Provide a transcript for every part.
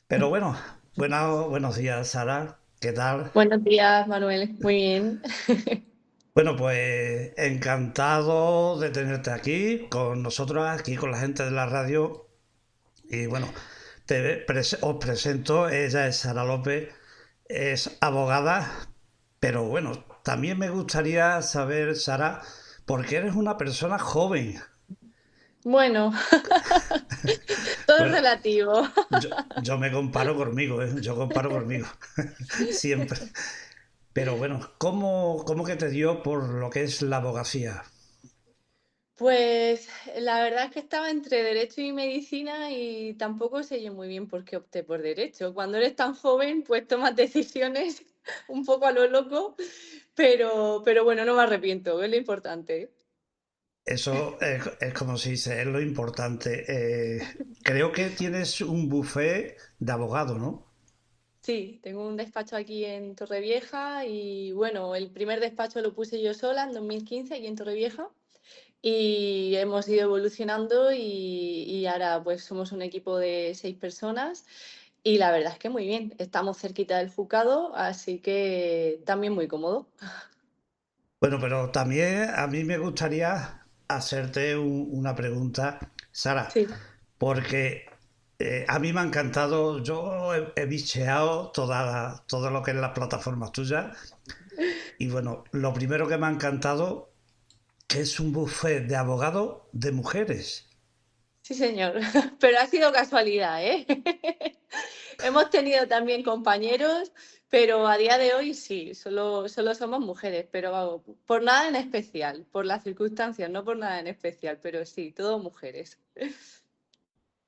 Pero buenos días, Sara. ¿Qué tal? Buenos días, Manuel. Muy bien. Bueno, pues encantado de tenerte aquí con nosotros, aquí con la gente de la radio. Y bueno, os presento, ella es Sara López, es abogada, pero bueno, también me gustaría saber, Sara, por qué eres una persona joven. Bueno, todo es Bueno, relativo. yo me comparo conmigo, ¿eh? Yo comparo conmigo, siempre. Pero bueno, ¿cómo que te dio por lo que es la abogacía? Pues la verdad es que estaba entre derecho y medicina y tampoco sé yo muy bien por qué opté por derecho. Cuando eres tan joven, pues tomas decisiones un poco a lo loco, pero bueno, no me arrepiento, es lo importante. Eso es como se dice, es lo importante. Creo que tienes un buffet de abogado, ¿no? Sí, tengo un despacho aquí en Torrevieja y bueno, el primer despacho lo puse yo sola en 2015 aquí en Torrevieja. Y hemos ido evolucionando y ahora pues somos un equipo de 6 personas y la verdad es que muy bien, estamos cerquita del juzgado, así que también muy cómodo. Bueno, pero también a mí me gustaría hacerte una pregunta, Sara, Sí. porque a mí me ha encantado, yo he bicheado todo lo que es las plataformas tuyas y bueno, lo primero que me ha encantado que es un buffet de abogados de mujeres. Sí, señor, pero ha sido casualidad, ¿eh? Hemos tenido también compañeros, pero a día de hoy sí, solo somos mujeres, pero vamos, por nada en especial, por las circunstancias, no por nada en especial, pero sí, todo mujeres.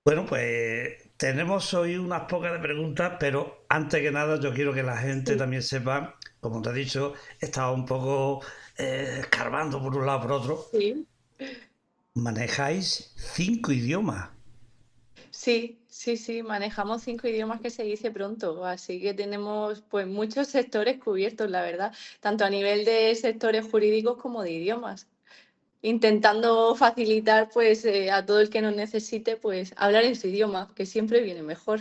Bueno, pues tenemos hoy unas pocas de preguntas, pero antes que nada yo quiero que la gente Sí. también sepa, como te he dicho, estaba un poco escarbando por un lado por otro. Sí. Manejáis 5 idiomas. Sí, sí, sí, manejamos 5 idiomas que se dice pronto, así que tenemos pues muchos sectores cubiertos, la verdad, tanto a nivel de sectores jurídicos como de idiomas, intentando facilitar pues a todo el que nos necesite pues hablar en su idioma, que siempre viene mejor.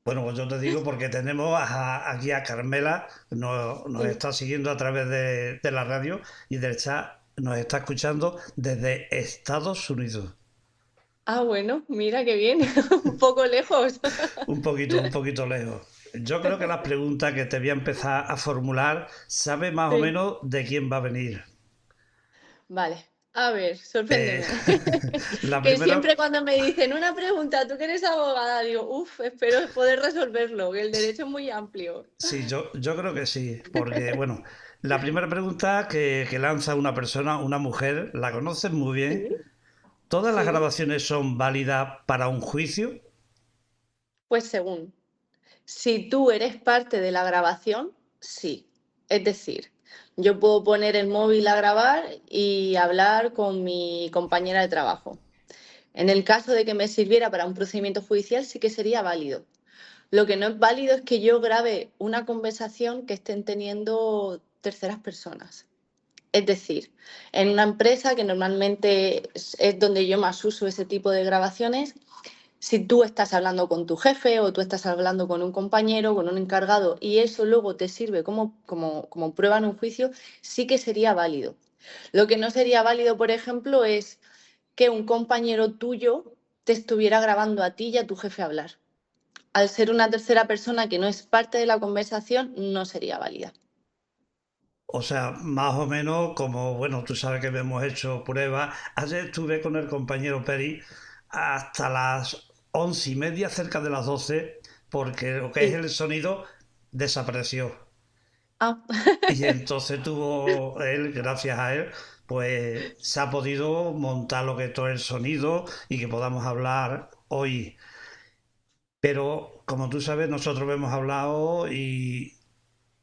Bueno, pues yo te digo porque tenemos aquí a Carmela, nos Sí. está siguiendo a través de la radio y del chat, nos está escuchando desde Estados Unidos. Ah, bueno, mira qué bien, un poco lejos. Un poquito lejos. Yo creo que las preguntas que te voy a empezar a formular, sabe más o Sí. menos de quién va a venir. Vale, a ver, Eh, sorpréndeme. la Que primera, siempre cuando me dicen una pregunta, tú que eres abogada, digo, uff, espero poder resolverlo, que el derecho es muy amplio. sí, yo creo que sí, porque bueno, la primera pregunta que lanza una persona, una mujer, la conoces muy bien. Sí, ¿Todas las sí. grabaciones son válidas para un juicio? Pues según, si tú eres parte de la grabación, sí. Es decir, yo puedo poner el móvil a grabar y hablar con mi compañera de trabajo. En el caso de que me sirviera para un procedimiento judicial, sí que sería válido. Lo que no es válido es que yo grabe una conversación que estén teniendo terceras personas. Es decir, en una empresa que normalmente es donde yo más uso ese tipo de grabaciones, si tú estás hablando con tu jefe o tú estás hablando con un compañero, con un encargado y eso luego te sirve como prueba en un juicio, sí que sería válido. Lo que no sería válido, por ejemplo, es que un compañero tuyo te estuviera grabando a ti y a tu jefe hablar. Al ser una tercera persona que no es parte de la conversación, no sería válida. O sea, más o menos como, bueno, tú sabes que hemos hecho pruebas. Ayer estuve con el compañero Peri hasta las 11:30, cerca de las 12, porque lo que es Sí. el sonido desapareció. Ah, Y entonces tuvo él, gracias a él, pues se ha podido montar lo que es todo el sonido y que podamos hablar hoy. Pero como tú sabes, nosotros hemos hablado y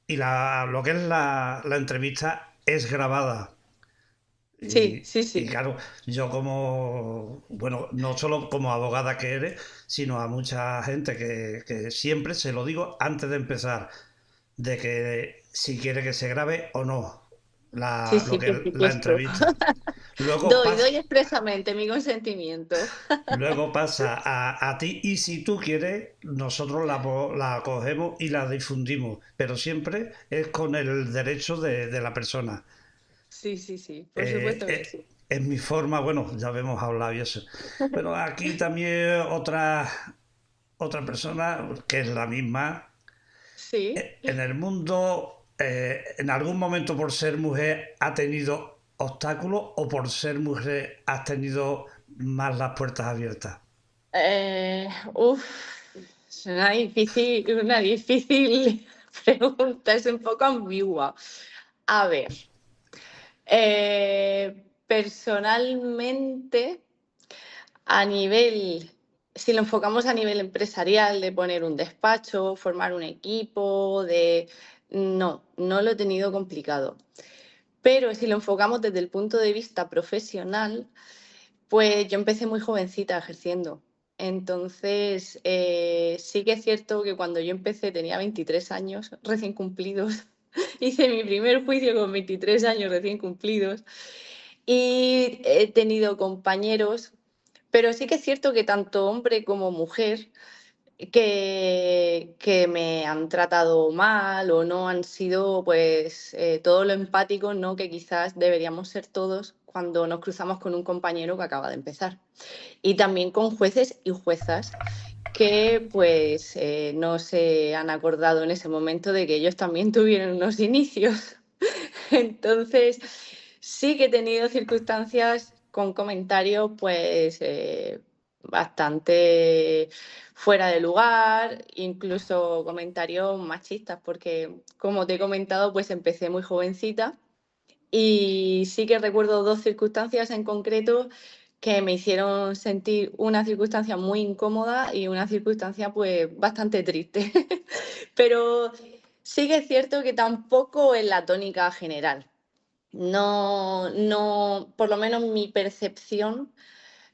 lo que es la entrevista es grabada. sí, sí, Y sí. claro, yo como, bueno, no solo como abogada que eres, sino a mucha gente que siempre se lo digo antes de empezar, de que si quiere que se grabe o no Sí, lo sí, que por es la supuesto. entrevista. Luego Doy pasa, expresamente mi consentimiento. luego pasa a ti y si tú quieres, nosotros la cogemos y la difundimos, pero siempre es con el derecho de la persona. Sí, sí, sí, por supuesto que sí. Es mi forma, bueno, ya habíamos hablado y eso. Pero aquí también otra persona que es la misma. Sí. En el mundo, en algún momento por ser mujer ha tenido obstáculos o por ser mujer has tenido más las puertas abiertas. Uf, es una difícil pregunta, es un poco ambigua. A ver, personalmente, a nivel, si lo enfocamos a nivel empresarial, de poner un despacho, formar un equipo, no lo he tenido complicado. Pero si lo enfocamos desde el punto de vista profesional, pues yo empecé muy jovencita ejerciendo. Entonces, sí que es cierto que cuando yo empecé tenía 23 años recién cumplidos. Hice mi primer juicio con 23 años recién cumplidos y he tenido compañeros, pero sí que es cierto que tanto hombre como mujer que me han tratado mal o no han sido pues todo lo empáticos, ¿no? Que quizás deberíamos ser todos cuando nos cruzamos con un compañero que acaba de empezar. Y también con jueces y juezas que pues no se han acordado en ese momento de que ellos también tuvieron unos inicios. Entonces, sí que he tenido circunstancias con comentarios, pues, bastante fuera de lugar, incluso comentarios machistas, porque, como te he comentado, pues empecé muy jovencita y sí que recuerdo 2 circunstancias en concreto que me hicieron sentir una circunstancia muy incómoda y una circunstancia, pues, bastante triste. Pero sí que es cierto que tampoco es la tónica general. No, por lo menos mi percepción,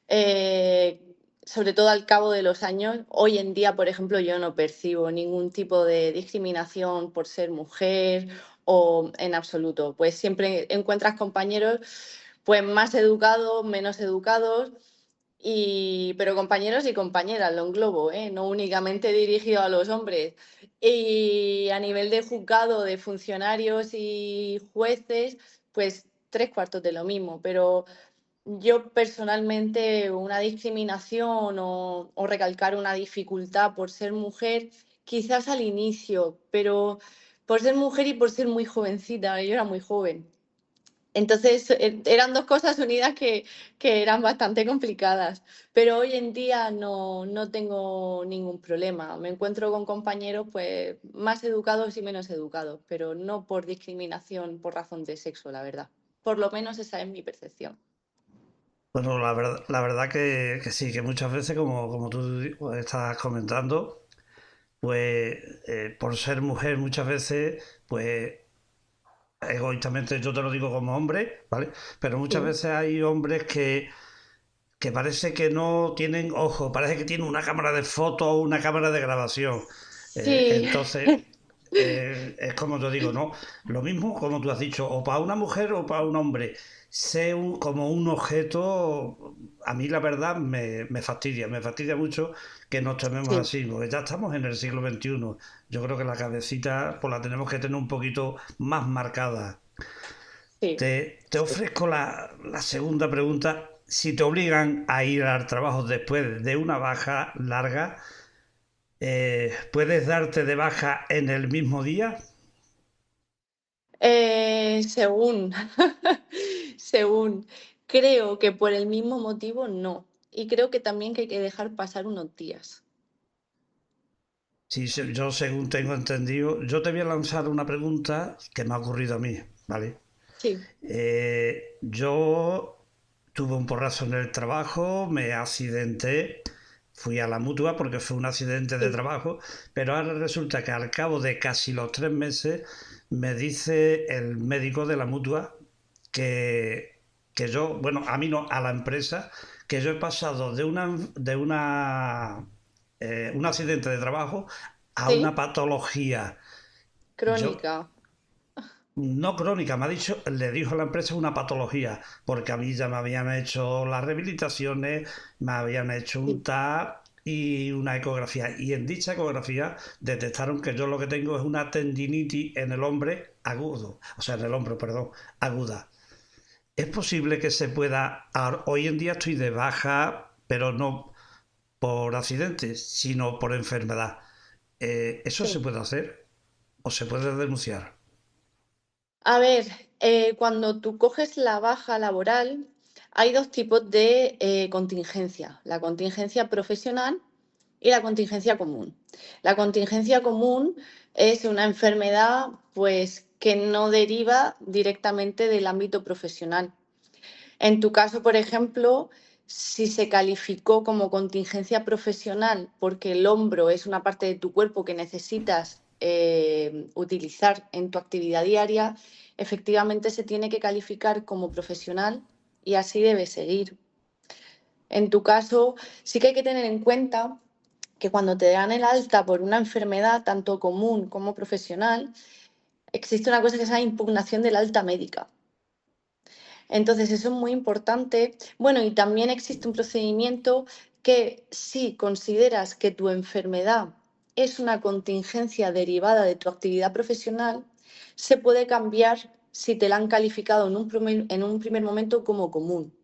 eh, sobre todo al cabo de los años, hoy en día, por ejemplo, yo no percibo ningún tipo de discriminación por ser mujer o en absoluto. Pues siempre encuentras compañeros pues más educados, menos educados, pero compañeros y compañeras, lo englobo, ¿eh? No únicamente dirigido a los hombres. Y a nivel de juzgado, de funcionarios y jueces, pues tres cuartos de lo mismo. Pero yo personalmente una discriminación o recalcar una dificultad por ser mujer, quizás al inicio, pero por ser mujer y por ser muy jovencita, yo era muy joven. Entonces, eran 2 cosas unidas que eran bastante complicadas, pero hoy en día no tengo ningún problema. Me encuentro con compañeros, pues, más educados y menos educados, pero no por discriminación por razón de sexo, la verdad. Por lo menos esa es mi percepción. Bueno, la verdad que sí, que muchas veces, como tú estás comentando, pues por ser mujer muchas veces, pues egoístamente yo te lo digo como hombre, ¿vale? Pero muchas Sí, veces hay hombres que parece que no tienen ojo, parece que tienen una cámara de foto o una cámara de grabación. sí, Entonces, es como te digo, ¿no? Lo mismo como tú has dicho, o para una mujer o para un hombre. Como un objeto, a mí la verdad me fastidia mucho que nos tomemos sí, así, porque ya estamos en el siglo XXI. Yo creo que la cabecita pues la tenemos que tener un poquito más marcada. sí. Te ofrezco la segunda pregunta. Si te obligan a ir al trabajo después de una baja larga, ¿puedes darte de baja en el mismo día? Según, según, creo que por el mismo motivo no. Y creo que también que hay que dejar pasar unos días. Sí, yo según tengo entendido, yo te voy a lanzar una pregunta que me ha ocurrido a mí, ¿vale? Sí, Yo tuve un porrazo en el trabajo, me accidenté, fui a la mutua porque fue un accidente de sí, trabajo, pero ahora resulta que al cabo de casi los 3 meses me dice el médico de la mutua que yo, bueno, a mí no, a la empresa, que yo he pasado de un accidente de trabajo a una sí, patología. Yo, crónica. No crónica, me ha dicho, le dijo a la empresa una patología, porque a mí ya me habían hecho las rehabilitaciones, me habían hecho un Sí. TAC y una ecografía. Y en dicha ecografía detectaron que yo lo que tengo es una tendinitis en el hombre agudo, o sea, en el hombro, perdón, aguda. Es posible que se pueda, hoy en día estoy de baja, pero no por accidente, sino por enfermedad. ¿Eso se Sí. puede hacer o se puede denunciar? A ver, cuando tú coges la baja laboral, hay dos tipos de contingencia, la contingencia profesional y la contingencia común. La contingencia común es una enfermedad pues, que no deriva directamente del ámbito profesional. En tu caso, por ejemplo, si se calificó como contingencia profesional porque el hombro es una parte de tu cuerpo que necesitas utilizar en tu actividad diaria, efectivamente se tiene que calificar como profesional y así debe seguir. En tu caso, sí que hay que tener en cuenta que cuando te dan el alta por una enfermedad, tanto común como profesional, existe una cosa que se llama impugnación del alta médica. Entonces, eso es muy importante. Bueno, y también existe un procedimiento que si consideras que tu enfermedad es una contingencia derivada de tu actividad profesional, se puede cambiar si te la han calificado en un primer momento como común.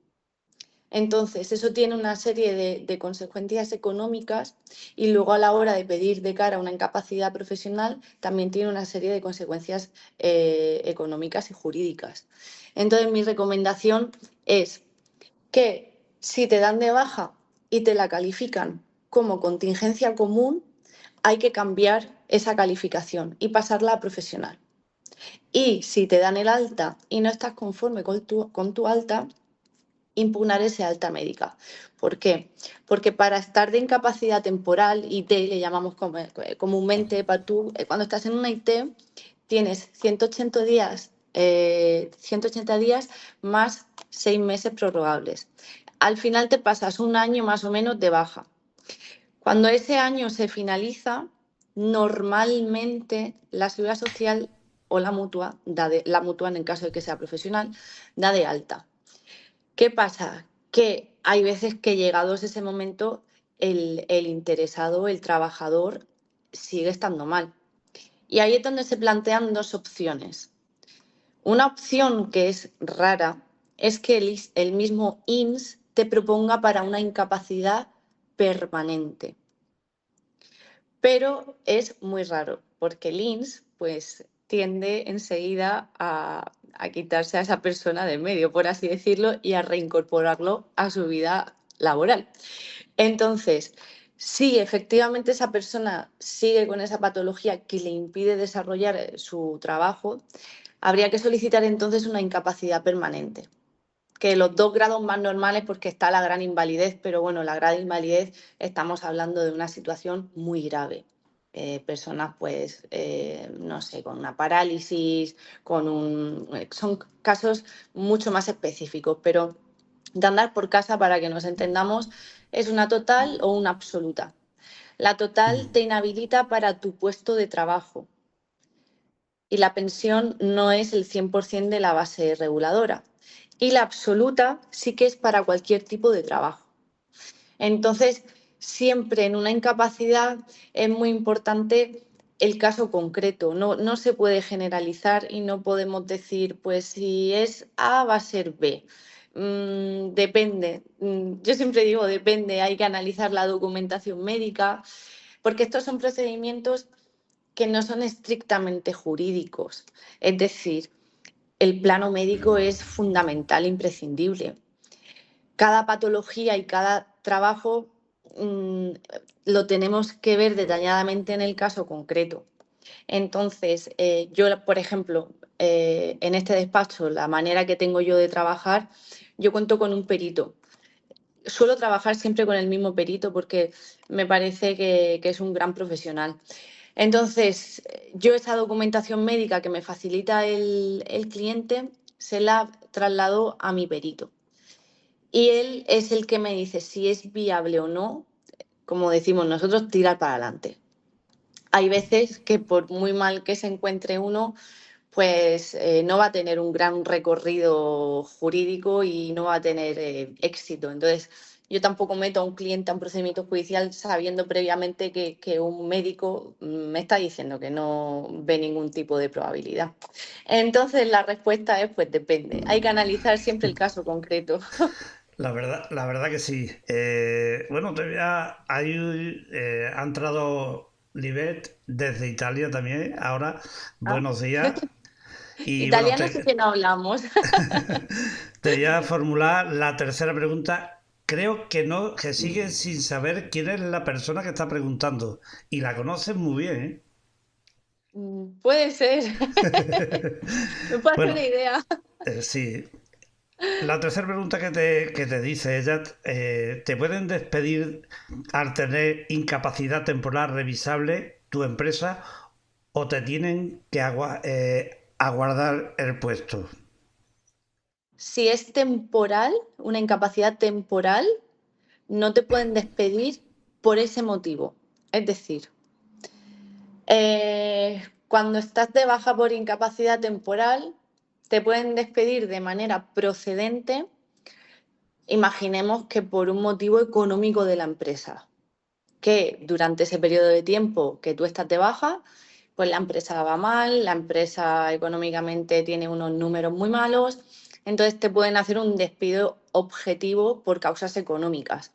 Entonces, eso tiene una serie de consecuencias económicas y luego a la hora de pedir de cara a una incapacidad profesional también tiene una serie de consecuencias económicas y jurídicas. Entonces, mi recomendación es que si te dan de baja y te la califican como contingencia común, hay que cambiar esa calificación y pasarla a profesional. Y si te dan el alta y no estás conforme con tu alta, impugnar ese alta médica. ¿Por qué? Porque para estar de incapacidad temporal, IT, le llamamos comúnmente, para tú, cuando estás en una IT, tienes 180 días, 180 días más 6 meses prorrogables. Al final te pasas un año más o menos de baja. Cuando ese año se finaliza, normalmente la seguridad social o la mutua, la mutua en el caso de que sea profesional, da de alta. ¿Qué pasa? Que hay veces que llegados ese momento, el interesado, el trabajador, sigue estando mal. Y ahí es donde se plantean dos opciones. Una opción que es rara es que el mismo INS te proponga para una incapacidad permanente. Pero es muy raro, porque el INS pues, tiende enseguida a quitarse a esa persona de medio, por así decirlo, y a reincorporarlo a su vida laboral. Entonces, si efectivamente esa persona sigue con esa patología que le impide desarrollar su trabajo, habría que solicitar entonces una incapacidad permanente, que los 2 grados más normales porque está la gran invalidez, pero bueno, la gran invalidez estamos hablando de una situación muy grave. Personas, pues, no sé, con una parálisis, son casos mucho más específicos, pero de andar por casa, para que nos entendamos, es una total o una absoluta. La total Mm. te inhabilita para tu puesto de trabajo y la pensión no es el 100% de la base reguladora. Y la absoluta sí que es para cualquier tipo de trabajo. Entonces, siempre en una incapacidad es muy importante el caso concreto. No se puede generalizar y no podemos decir, pues si es A va a ser B. Depende. Yo siempre digo depende, hay que analizar la documentación médica, porque estos son procedimientos que no son estrictamente jurídicos. Es decir, el plano médico es fundamental, imprescindible. Cada patología y cada trabajo mmm, lo tenemos que ver detalladamente en el caso concreto. Entonces, yo, por ejemplo, en este despacho, la manera que tengo yo de trabajar, yo cuento con un perito. Suelo trabajar siempre con el mismo perito porque me parece que es un gran profesional. Entonces, yo esa documentación médica que me facilita el cliente, se la traslado a mi perito. Y él es el que me dice si es viable o no, como decimos nosotros, tirar para adelante. Hay veces que por muy mal que se encuentre uno, pues no va a tener un gran recorrido jurídico y no va a tener éxito. Entonces, yo tampoco meto a un cliente a un procedimiento judicial sabiendo previamente que un médico me está diciendo que no ve ningún tipo de probabilidad. Entonces, la respuesta es, pues depende. Hay que analizar siempre el caso concreto. La verdad que sí. Bueno, ha entrado Libet desde Italia también. Ahora, Ah, buenos días. Y bueno, italiano sí que no hablamos. te voy a formular la tercera pregunta. Creo que no, que sigues sin saber quién es la persona que está preguntando. Y la conoces muy bien, Puede ser. ¿eh? Me puedo hacer Bueno, una idea. sí. La tercera pregunta que te dice ella, ¿te pueden despedir al tener incapacidad temporal revisable tu empresa o te tienen que aguardar el puesto? Si es temporal, una incapacidad temporal, no te pueden despedir por ese motivo. Es decir, cuando estás de baja por incapacidad temporal, te pueden despedir de manera procedente, imaginemos que por un motivo económico de la empresa, que durante ese periodo de tiempo que tú estás de baja, pues la empresa va mal, la empresa económicamente tiene unos números muy malos, entonces te pueden hacer un despido objetivo por causas económicas.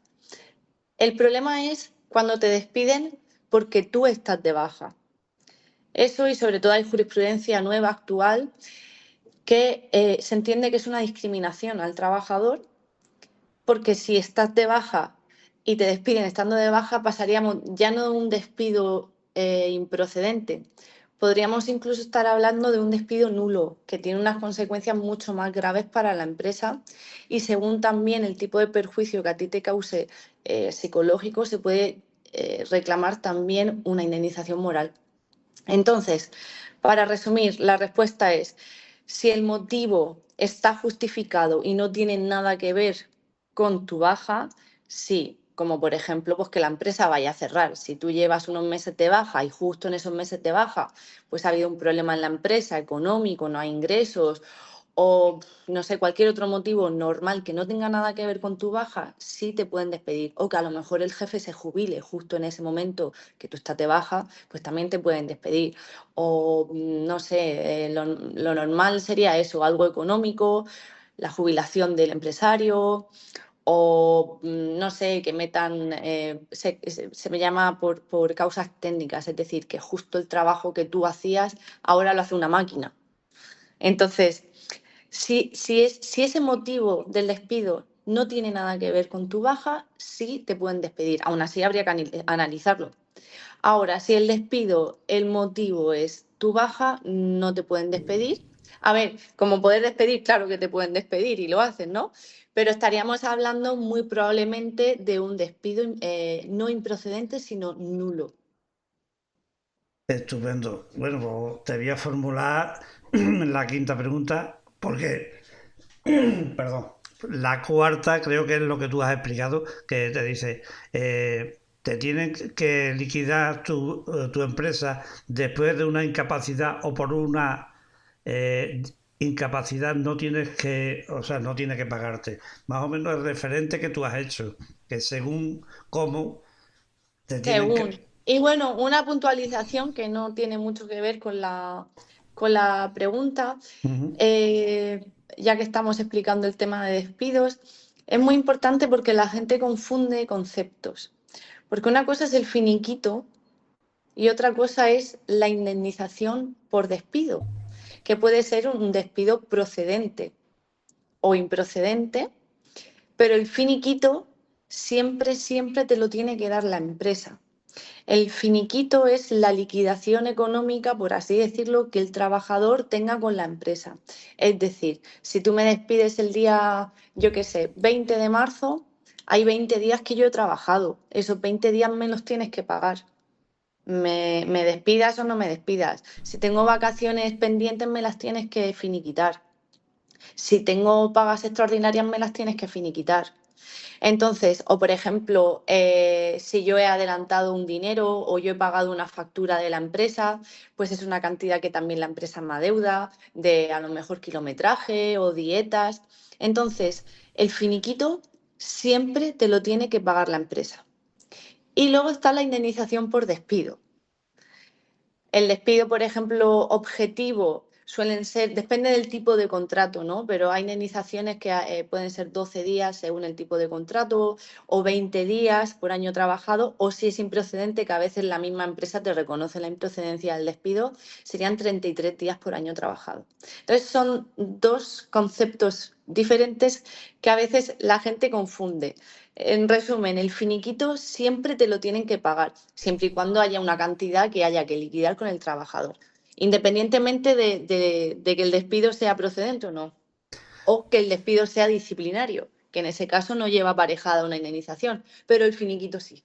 El problema es cuando te despiden porque tú estás de baja. Eso, y sobre todo hay jurisprudencia nueva actual que se entiende que es una discriminación al trabajador, porque si estás de baja y te despiden estando de baja, pasaríamos ya no de un despido improcedente, podríamos incluso estar hablando de un despido nulo, que tiene unas consecuencias mucho más graves para la empresa, y según también el tipo de perjuicio que a ti te cause psicológico, se puede reclamar también una indemnización moral. Entonces, para resumir, la respuesta es, si el motivo está justificado y no tiene nada que ver con tu baja, sí, como por ejemplo, pues que la empresa vaya a cerrar. Si tú llevas unos meses de baja y justo en esos meses de baja, pues ha habido un problema en la empresa económico, no hay ingresos, o no sé, cualquier otro motivo normal que no tenga nada que ver con tu baja, sí te pueden despedir. O que a lo mejor el jefe se jubile justo en ese momento que tú estás de baja, pues también te pueden despedir. O no sé, lo normal sería eso, algo económico, la jubilación del empresario, o no sé, que metan, se me llama por causas técnicas, es decir, que justo el trabajo que tú hacías ahora lo hace una máquina. Entonces, si ese motivo del despido no tiene nada que ver con tu baja, sí te pueden despedir. Aún así, habría que analizarlo. Ahora, si el despido, el motivo es tu baja, no te pueden despedir. A ver, como poder despedir, claro que te pueden despedir y lo hacen, ¿no? Pero estaríamos hablando muy probablemente de un despido no improcedente, sino nulo. Estupendo. Bueno, pues te voy a formular la quinta pregunta porque, perdón, la cuarta creo que es lo que tú has explicado, que te dice, te tienen que liquidar tu empresa después de una incapacidad o por una eh, incapacidad no tienes que, o sea, no tiene que pagarte. Más o menos el referente que tú has hecho, que según cómo te tienen Según. que... Y bueno, una puntualización que no tiene mucho que ver con la pregunta, Ujú. eh, ya que estamos explicando el tema de despidos, es muy importante porque la gente confunde conceptos. Porque una cosa es el finiquito y otra cosa es la indemnización por despido, que puede ser un despido procedente o improcedente, pero el finiquito siempre, siempre te lo tiene que dar la empresa. El finiquito es la liquidación económica, por así decirlo, que el trabajador tenga con la empresa. Es decir, si tú me despides el día, yo qué sé, 20 de marzo, hay 20 días que yo he trabajado. Esos 20 días me los tienes que pagar. Me despidas o no me despidas. Si tengo vacaciones pendientes, me las tienes que finiquitar. Si tengo pagas extraordinarias, me las tienes que finiquitar. Entonces, o por ejemplo, si yo he adelantado un dinero o yo he pagado una factura de la empresa, pues es una cantidad que también la empresa me adeuda, de a lo mejor kilometraje o dietas. Entonces, el finiquito siempre te lo tiene que pagar la empresa. Y luego está la indemnización por despido. El despido, por ejemplo, objetivo, suelen ser, depende del tipo de contrato, ¿no? Pero hay indemnizaciones que pueden ser 12 días según el tipo de contrato o 20 días por año trabajado, o si es improcedente, que a veces la misma empresa te reconoce la improcedencia del despido, serían 33 días por año trabajado. Entonces son dos conceptos diferentes que a veces la gente confunde. En resumen, el finiquito siempre te lo tienen que pagar, siempre y cuando haya una cantidad que haya que liquidar con el trabajador, independientemente de que el despido sea procedente o no, o que el despido sea disciplinario, que en ese caso no lleva aparejada una indemnización, pero el finiquito sí.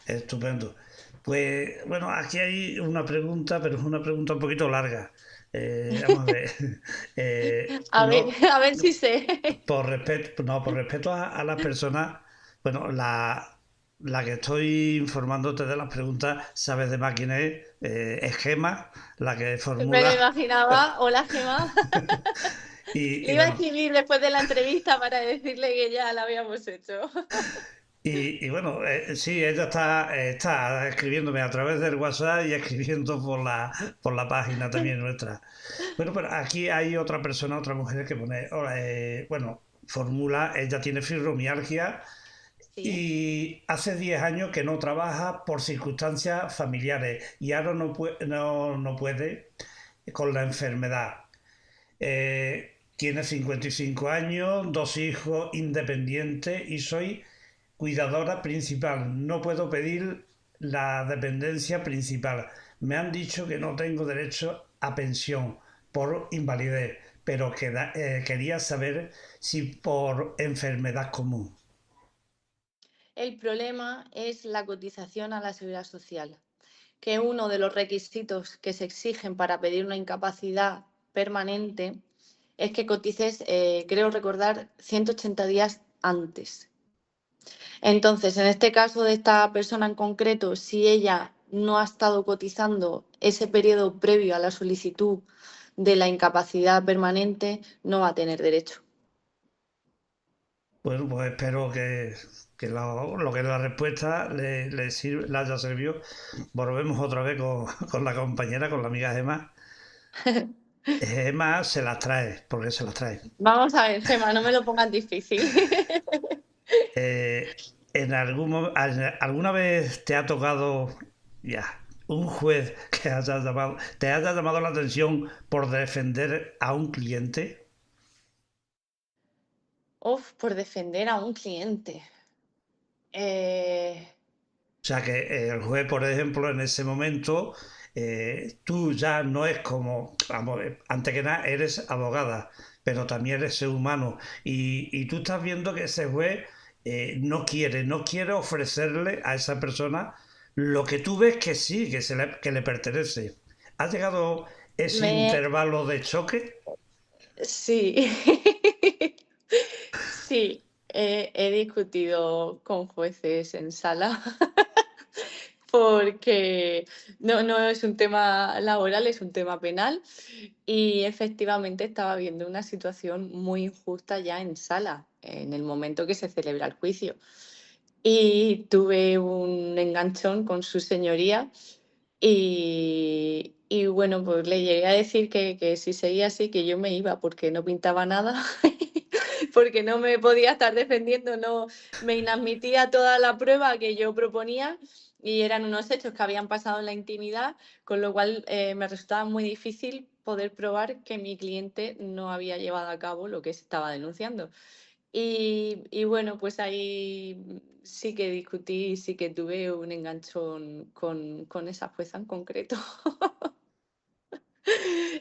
Estupendo. Pues bueno, aquí hay una pregunta, pero es una pregunta un poquito larga. Vamos a ver. A ver, No, a ver si sé. por respeto, no, por respeto a las personas, bueno, la que estoy informándote de las preguntas, sabes de más quién es Gema, la que Me lo formula. imaginaba. Hola, Gemma. Y Le iba a bueno, escribir después de la entrevista para decirle que ya la habíamos hecho. y bueno, sí, ella está escribiéndome a través del WhatsApp y escribiendo por la página también nuestra. Bueno, pero aquí hay otra persona, otra mujer que pone, hola, bueno, formula, ella tiene fibromialgia Sí. y hace 10 años que no trabaja por circunstancias familiares y ahora no puede con la enfermedad. Tiene 55 años, dos hijos independientes y soy cuidadora principal. No puedo pedir la dependencia principal. Me han dicho que no tengo derecho a pensión por invalidez, pero quería saber si por enfermedad común. El problema es la cotización a la seguridad social, que uno de los requisitos que se exigen para pedir una incapacidad permanente es que cotices, creo recordar, 180 días antes. Entonces, en este caso de esta persona en concreto, si ella no ha estado cotizando ese periodo previo a la solicitud de la incapacidad permanente, no va a tener derecho. Bueno, pues espero que lo que es la respuesta le haya servido. Volvemos otra vez con la compañera, con la amiga Gemma. Gemma se las trae, porque se las trae. Vamos a ver, Gemma, no me lo pongas difícil. ¿Alguna vez te ha tocado ya un juez te haya llamado la atención por defender a un cliente? Uf, por defender a un cliente. Eh, O sea que el juez, por ejemplo, en ese momento, tú ya no es como, vamos, antes que nada eres abogada, pero también eres ser humano. Y tú estás viendo que ese juez no quiere ofrecerle a esa persona lo que tú ves que sí, que le pertenece. ¿Ha llegado ese me, intervalo de choque? sí, sí, he discutido con jueces en sala porque no es un tema laboral, es un tema penal y efectivamente estaba viendo una situación muy injusta ya en sala, en el momento que se celebra el juicio. Y tuve un enganchón con su señoría y bueno, pues le llegué a decir que si seguía así, que yo me iba porque no pintaba nada, porque no me podía estar defendiendo, no me inadmitía toda la prueba que yo proponía y eran unos hechos que habían pasado en la intimidad, con lo cual me resultaba muy difícil poder probar que mi cliente no había llevado a cabo lo que se estaba denunciando. Y bueno, pues ahí sí que discutí, sí que tuve un enganchón con esa jueza en concreto.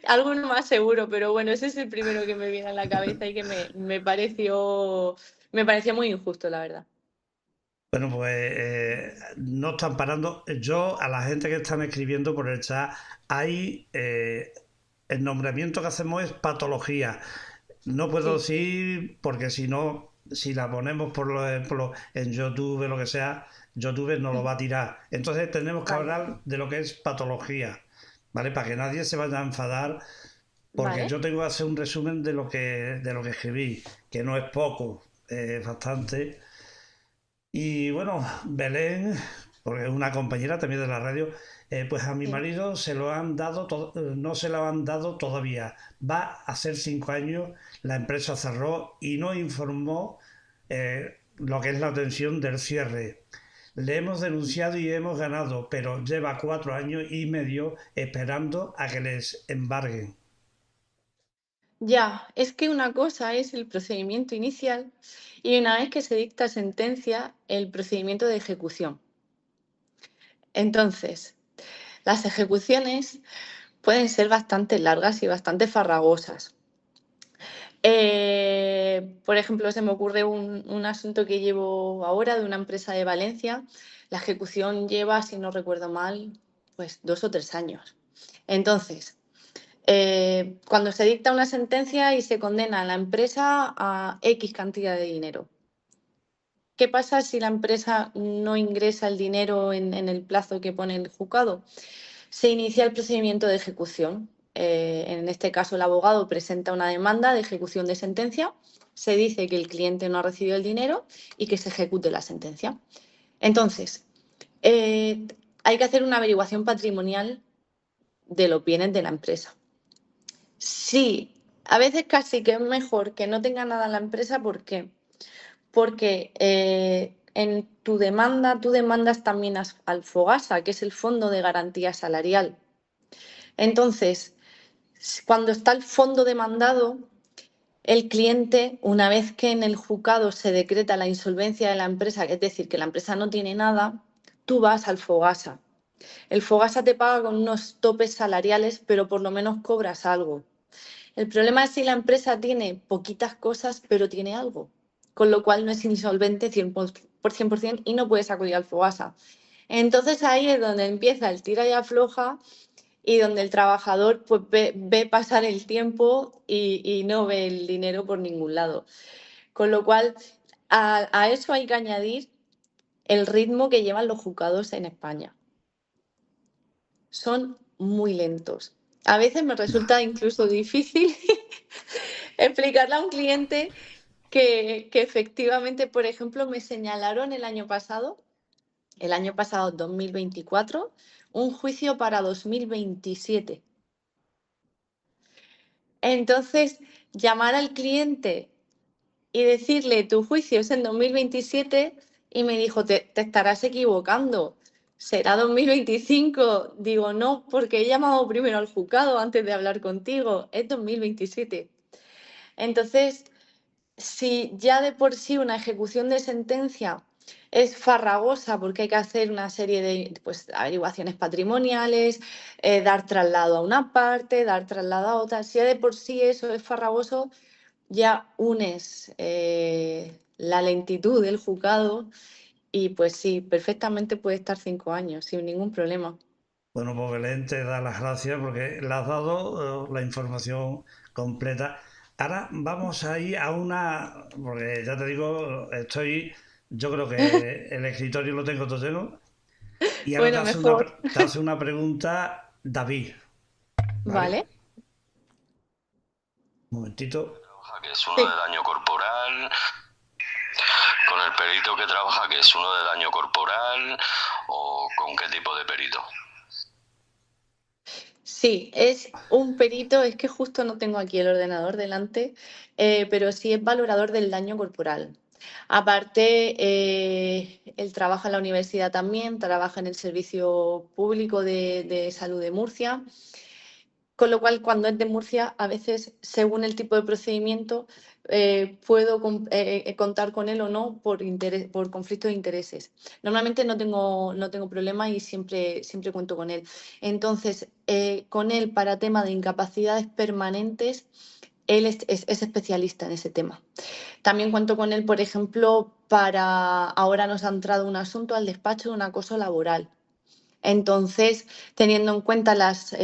Alguno más seguro, pero bueno, ese es el primero que me viene a la cabeza y que me pareció muy injusto, la verdad. Bueno, pues no están parando. Yo, a la gente que están escribiendo por el chat, hay el nombramiento que hacemos es patología. No puedo Sí, decir porque si no, si la ponemos, por ejemplo, en YouTube, lo que sea, YouTube nos lo va a tirar. Entonces tenemos que Vale, hablar de lo que es patología, ¿vale? Para que nadie se vaya a enfadar, porque vale. yo tengo que hacer un resumen de lo que escribí, que no es poco, es bastante. Y bueno, Belén, porque es una compañera también de la radio, pues a mi Sí. marido se lo han dado, no se lo han dado todavía. Va a hacer 5 años, la empresa cerró y no informó lo que es la atención del cierre. Le hemos denunciado y hemos ganado, pero lleva 4 años y medio esperando a que les embarguen. Ya, es que una cosa es el procedimiento inicial y una vez que se dicta sentencia, el procedimiento de ejecución. Entonces, las ejecuciones pueden ser bastante largas y bastante farragosas. Por ejemplo, se me ocurre un asunto que llevo ahora de una empresa de Valencia. La ejecución lleva, si no recuerdo mal, pues 2 o 3 años. Entonces, cuando se dicta una sentencia y se condena a la empresa a X cantidad de dinero. ¿Qué pasa si la empresa no ingresa el dinero en el plazo que pone el juzgado? Se inicia el procedimiento de ejecución. En este caso, el abogado presenta una demanda de ejecución de sentencia, se dice que el cliente no ha recibido el dinero y que se ejecute la sentencia. Entonces, eh, hay que hacer una averiguación patrimonial de los bienes de la empresa. Sí, a veces casi que es mejor que no tenga nada la empresa. ¿Por qué? Porque en tu demanda, tú demandas también al FOGASA, que es el Fondo de Garantía Salarial. Entonces, cuando está el fondo demandado, el cliente, una vez que en el juzgado se decreta la insolvencia de la empresa, es decir, que la empresa no tiene nada, tú vas al FOGASA. El FOGASA te paga con unos topes salariales, pero por lo menos cobras algo. El problema es si la empresa tiene poquitas cosas, pero tiene algo, con lo cual no es insolvente 100% y no puedes acudir al FOGASA. Entonces ahí es donde empieza el tira y afloja y donde el trabajador pues, ve pasar el tiempo y no ve el dinero por ningún lado. Con lo cual, a eso hay que añadir el ritmo que llevan los juzgados en España. Son muy lentos. A veces me resulta incluso difícil explicarle a un cliente que efectivamente, por ejemplo, me señalaron el año pasado 2024, un juicio para 2027. Entonces, llamar al cliente y decirle, tu juicio es en 2027, y me dijo, te estarás equivocando, será 2025. Digo, no, porque he llamado primero al juzgado antes de hablar contigo, es 2027. Entonces, si ya de por sí una ejecución de sentencia es farragosa porque hay que hacer una serie de pues, averiguaciones patrimoniales, dar traslado a una parte, dar traslado a otra, si ya de por sí eso es farragoso, ya unes la lentitud del juzgado y pues sí, perfectamente puede estar 5 años sin ningún problema. Bueno, pues Belén te da las gracias porque le has dado la información completa. Ahora vamos a ir a una, porque ya te digo, yo creo que el escritorio lo tengo todo lleno, y ahora Bueno, mejor. te hace una pregunta David, ¿vale? Vale. Un momentito. Que es uno de Sí. daño corporal, con el perito que trabaja, que es uno de daño corporal, o con qué tipo de perito. Sí, es un perito, es que justo no tengo aquí el ordenador delante, pero sí es valorador del daño corporal. Aparte, él trabaja en la universidad también, trabaja en el Servicio Público de Salud de Murcia, con lo cual cuando es de Murcia, a veces, según el tipo de procedimiento, puedo contar con él o no por conflicto de intereses. Normalmente no tengo problema y siempre cuento con él. Entonces, con él para tema de incapacidades permanentes, él es especialista en ese tema. También cuento con él, por ejemplo, ahora nos ha entrado un asunto al despacho de un acoso laboral. Entonces, teniendo en cuenta las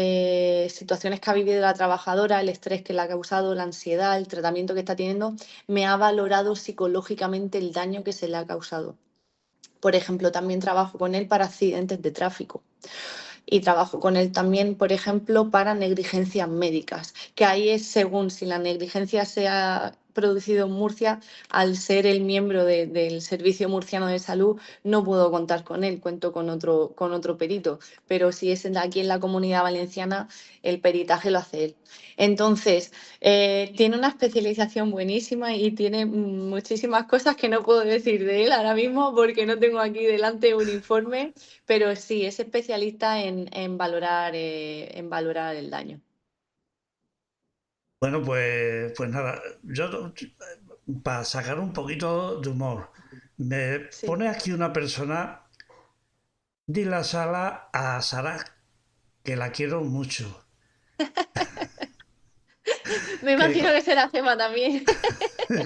situaciones que ha vivido la trabajadora, el estrés que le ha causado, la ansiedad, el tratamiento que está teniendo, me ha valorado psicológicamente el daño que se le ha causado. Por ejemplo, también trabajo con él para accidentes de tráfico y trabajo con él también, por ejemplo, para negligencias médicas, que ahí es según si la negligencia se ha producido en Murcia, al ser el miembro del Servicio Murciano de Salud, no puedo contar con él, cuento con otro perito, pero si es aquí en la Comunidad Valenciana, el peritaje lo hace él. Entonces, tiene una especialización buenísima y tiene muchísimas cosas que no puedo decir de él ahora mismo porque no tengo aquí delante un informe, pero sí, es especialista en valorar el daño. Bueno, pues nada, yo para sacar un poquito de humor, me Sí. pone aquí una persona, di la sala a Sara, que la quiero mucho. Me Que, imagino que será Gema también.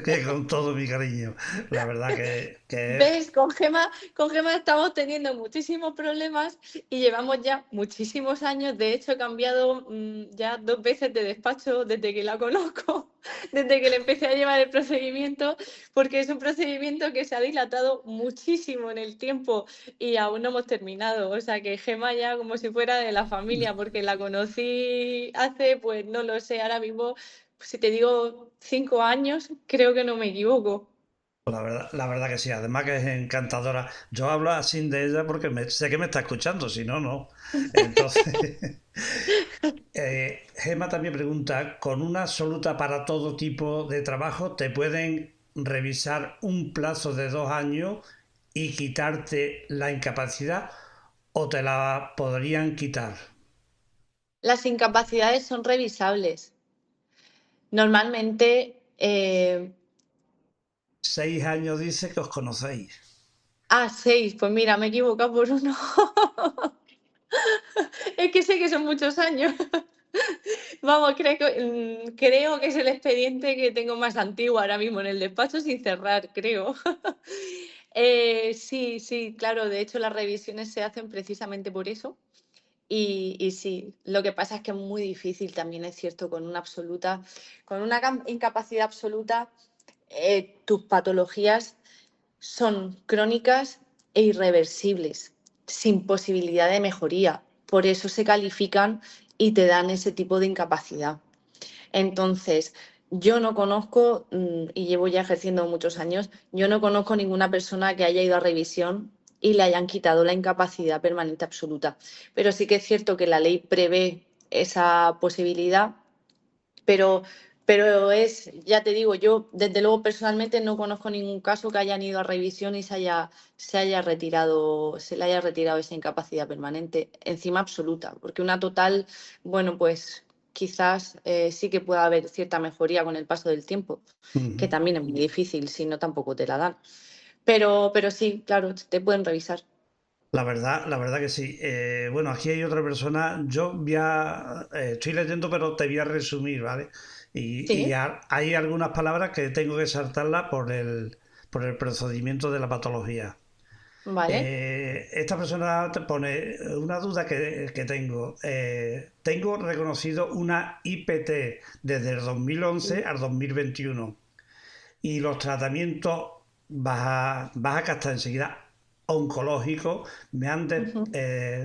que con todo mi cariño, la verdad que ¿Ves? Con Gema estamos teniendo muchísimos problemas y llevamos ya muchísimos años. De hecho, he cambiado ya 2 veces de despacho desde que la conozco, desde que le empecé a llevar el procedimiento, porque es un procedimiento que se ha dilatado muchísimo en el tiempo y aún no hemos terminado. O sea que Gema ya como si fuera de la familia, porque la conocí hace, pues no lo sé, ahora mismo, si te digo 5 años, creo que no me equivoco. la verdad que sí, además que es encantadora. Yo hablo así de ella porque sé que me está escuchando, si no, no. Entonces, Gemma también pregunta, ¿con una absoluta para todo tipo de trabajo te pueden revisar un plazo de 2 años y quitarte la incapacidad o te la podrían quitar? Las incapacidades son revisables. Normalmente, 6 años dice que os conocéis. 6, pues mira, me he equivocado por uno. Es que sé que son muchos años. Vamos, creo que es el expediente que tengo más antiguo ahora mismo en el despacho sin cerrar, creo. Sí, sí, claro, de hecho las revisiones se hacen precisamente por eso. Y sí, lo que pasa es que es muy difícil, también es cierto, con una incapacidad absoluta, tus patologías son crónicas e irreversibles, sin posibilidad de mejoría. Por eso se califican y te dan ese tipo de incapacidad. Entonces, yo no conozco, y llevo ya ejerciendo muchos años, yo no conozco ninguna persona que haya ido a revisión y le hayan quitado la incapacidad permanente absoluta. Pero sí que es cierto que la ley prevé esa posibilidad, pero, pero ya te digo, yo desde luego personalmente no conozco ningún caso que hayan ido a revisión y se le haya retirado esa incapacidad permanente, encima absoluta, porque una total, bueno, pues quizás sí que pueda haber cierta mejoría con el paso del tiempo, que Ujú. también es muy difícil, si no tampoco te la dan. Pero sí, claro, te pueden revisar. La verdad que sí. Bueno, aquí hay otra persona. Yo estoy leyendo, pero te voy a resumir, ¿vale? Y Sí, hay algunas palabras que tengo que saltarlas por el procedimiento de la patología. vale. Esta persona te pone una duda que tengo. Tengo reconocido una IPT desde el 2011 al 2021 y los tratamientos vas a captar enseguida oncológicos Ujú.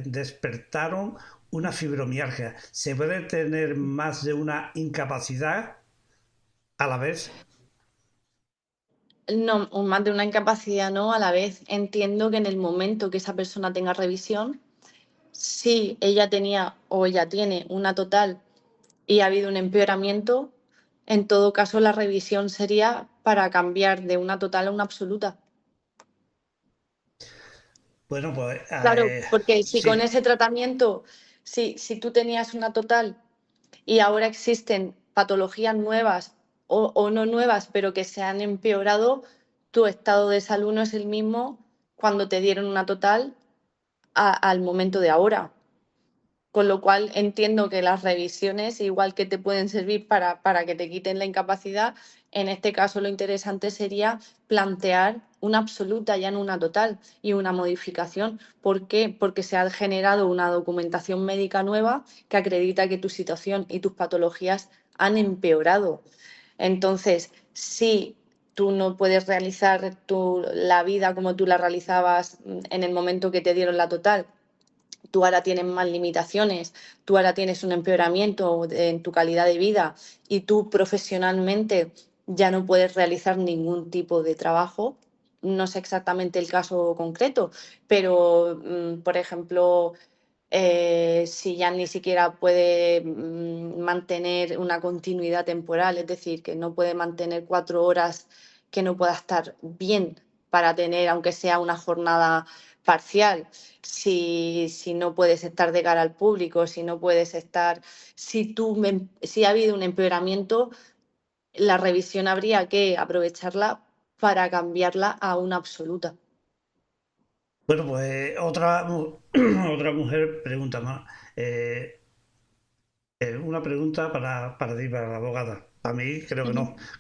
despertaron una fibromialgia. ¿Se puede tener más de una incapacidad a la vez? No, más de una incapacidad no, a la vez entiendo que en el momento que esa persona tenga revisión, si ella tenía o ella tiene una total y ha habido un empeoramiento, en todo caso la revisión sería para cambiar de una total a una absoluta. Bueno, pues Claro, porque si con sí. ese tratamiento, si tú tenías una total y ahora existen patologías nuevas o no nuevas, pero que se han empeorado, tu estado de salud no es el mismo cuando te dieron una total al momento de ahora. Con lo cual entiendo que las revisiones, igual que te pueden servir para que te quiten la incapacidad, en este caso lo interesante sería plantear una absoluta, ya no una total, y una modificación. ¿Por qué? Porque se ha generado una documentación médica nueva que acredita que tu situación y tus patologías han empeorado. Entonces, si tú no puedes realizar la vida como tú la realizabas en el momento que te dieron la total, tú ahora tienes más limitaciones, tú ahora tienes un empeoramiento en tu calidad de vida y tú profesionalmente ya no puedes realizar ningún tipo de trabajo. No sé exactamente el caso concreto, pero, por ejemplo, si ya ni siquiera puede mantener una continuidad temporal, es decir, que no puede mantener 4 horas, que no pueda estar bien para tener, aunque sea una jornada parcial, si no puedes estar de cara al público, si no puedes estar, si ha habido un empeoramiento, la revisión habría que aprovecharla para cambiarla a una absoluta. Bueno, pues otra mujer pregunta más. Eh, una pregunta para ti, para la abogada. A mí creo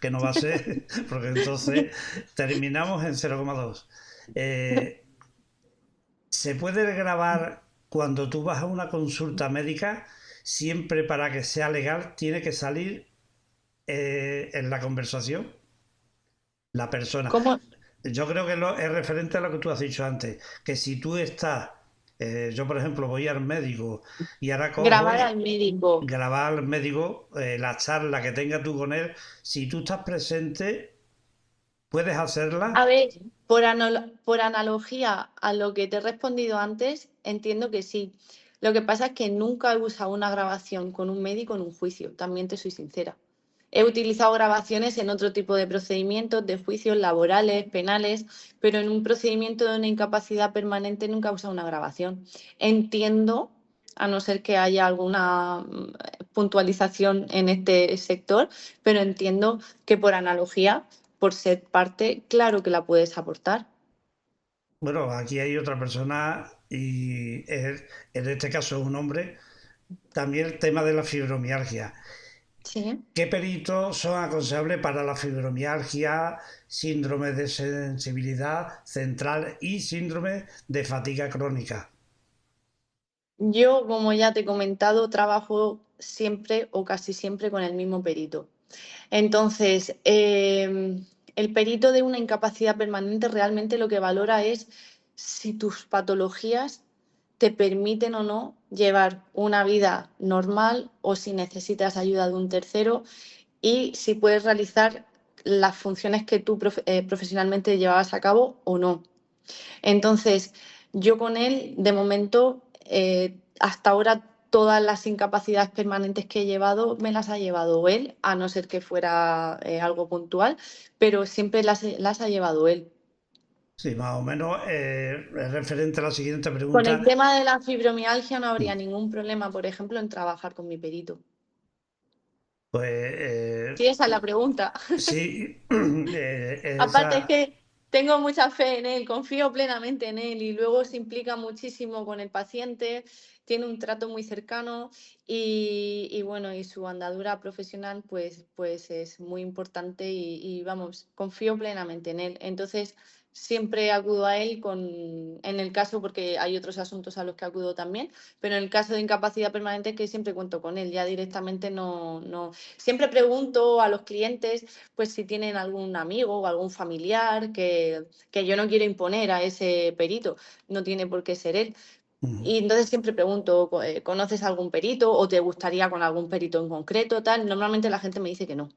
que no va a ser, porque entonces terminamos en 0,2. Eh, ¿Se puede grabar cuando tú vas a una consulta médica? Siempre para que sea legal tiene que salir en la conversación la persona. ¿Cómo Yo creo que es referente a lo que tú has dicho antes, que si tú estás, yo por ejemplo voy al médico y ahora cojo grabar al y médico? grabar al médico la charla que tengas tú con él, si tú estás presente, puedes A hacerla. ver, por analogía a lo que te he respondido antes, entiendo que sí. Lo que pasa es que nunca he usado una grabación con un médico en un juicio, también te soy sincera. He utilizado grabaciones en otro tipo de procedimientos, de juicios laborales, penales, pero en un procedimiento de una incapacidad permanente nunca he usado una grabación. Entiendo, a no ser que haya alguna puntualización en este sector, pero entiendo que por analogía, por ser parte, claro que la puedes aportar. Bueno, aquí hay otra persona y en este caso es un hombre. También el tema de la fibromialgia. Sí. ¿Qué peritos son aconsejables para la fibromialgia, síndrome de sensibilidad central y síndrome de fatiga crónica? Yo, como ya te he comentado, trabajo siempre o casi siempre con el mismo perito. Entonces, el perito de una incapacidad permanente realmente lo que valora es si tus patologías te permiten o no llevar una vida normal o si necesitas ayuda de un tercero y si puedes realizar las funciones que tú profesionalmente llevabas a cabo o no. Entonces, yo con él, de momento, hasta ahora todas las incapacidades permanentes que he llevado me las ha llevado él, a no ser que fuera algo puntual, pero siempre las ha llevado él. Sí, más o menos es referente a la siguiente Con el pregunta. tema de la fibromialgia no habría ningún problema, por ejemplo, en trabajar con mi perito. Pues Sí, esa es la pregunta. sí, Aparte es esa. que tengo mucha fe en él, confío plenamente en él y luego se implica muchísimo con el paciente, tiene un trato muy cercano y bueno, y su andadura profesional pues es muy importante y vamos, confío plenamente en él. Entonces, siempre acudo a él en el caso, porque hay otros asuntos a los que acudo también, pero en el caso de incapacidad permanente que siempre cuento con él, ya directamente no. Siempre pregunto a los clientes pues si tienen algún amigo o algún familiar que yo no quiero imponer a ese perito, no tiene por qué ser él. Ujú. Y entonces siempre pregunto, ¿conoces algún perito o te gustaría con algún perito en concreto? Tal. Normalmente la gente me dice que no.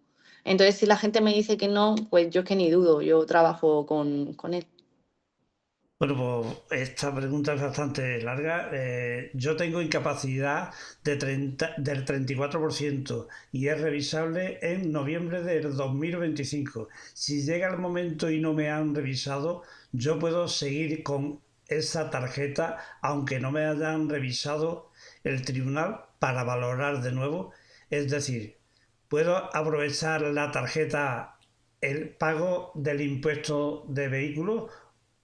Entonces, si la gente me dice que no, pues yo es que ni dudo, yo trabajo con él. Bueno, pues esta pregunta es bastante larga. Yo tengo incapacidad del 34% y es revisable en noviembre del 2025. Si llega el momento y no me han revisado, yo puedo seguir con esa tarjeta aunque no me hayan revisado el tribunal para valorar de nuevo. Es decir, puedo aprovechar la tarjeta, el pago del impuesto de vehículo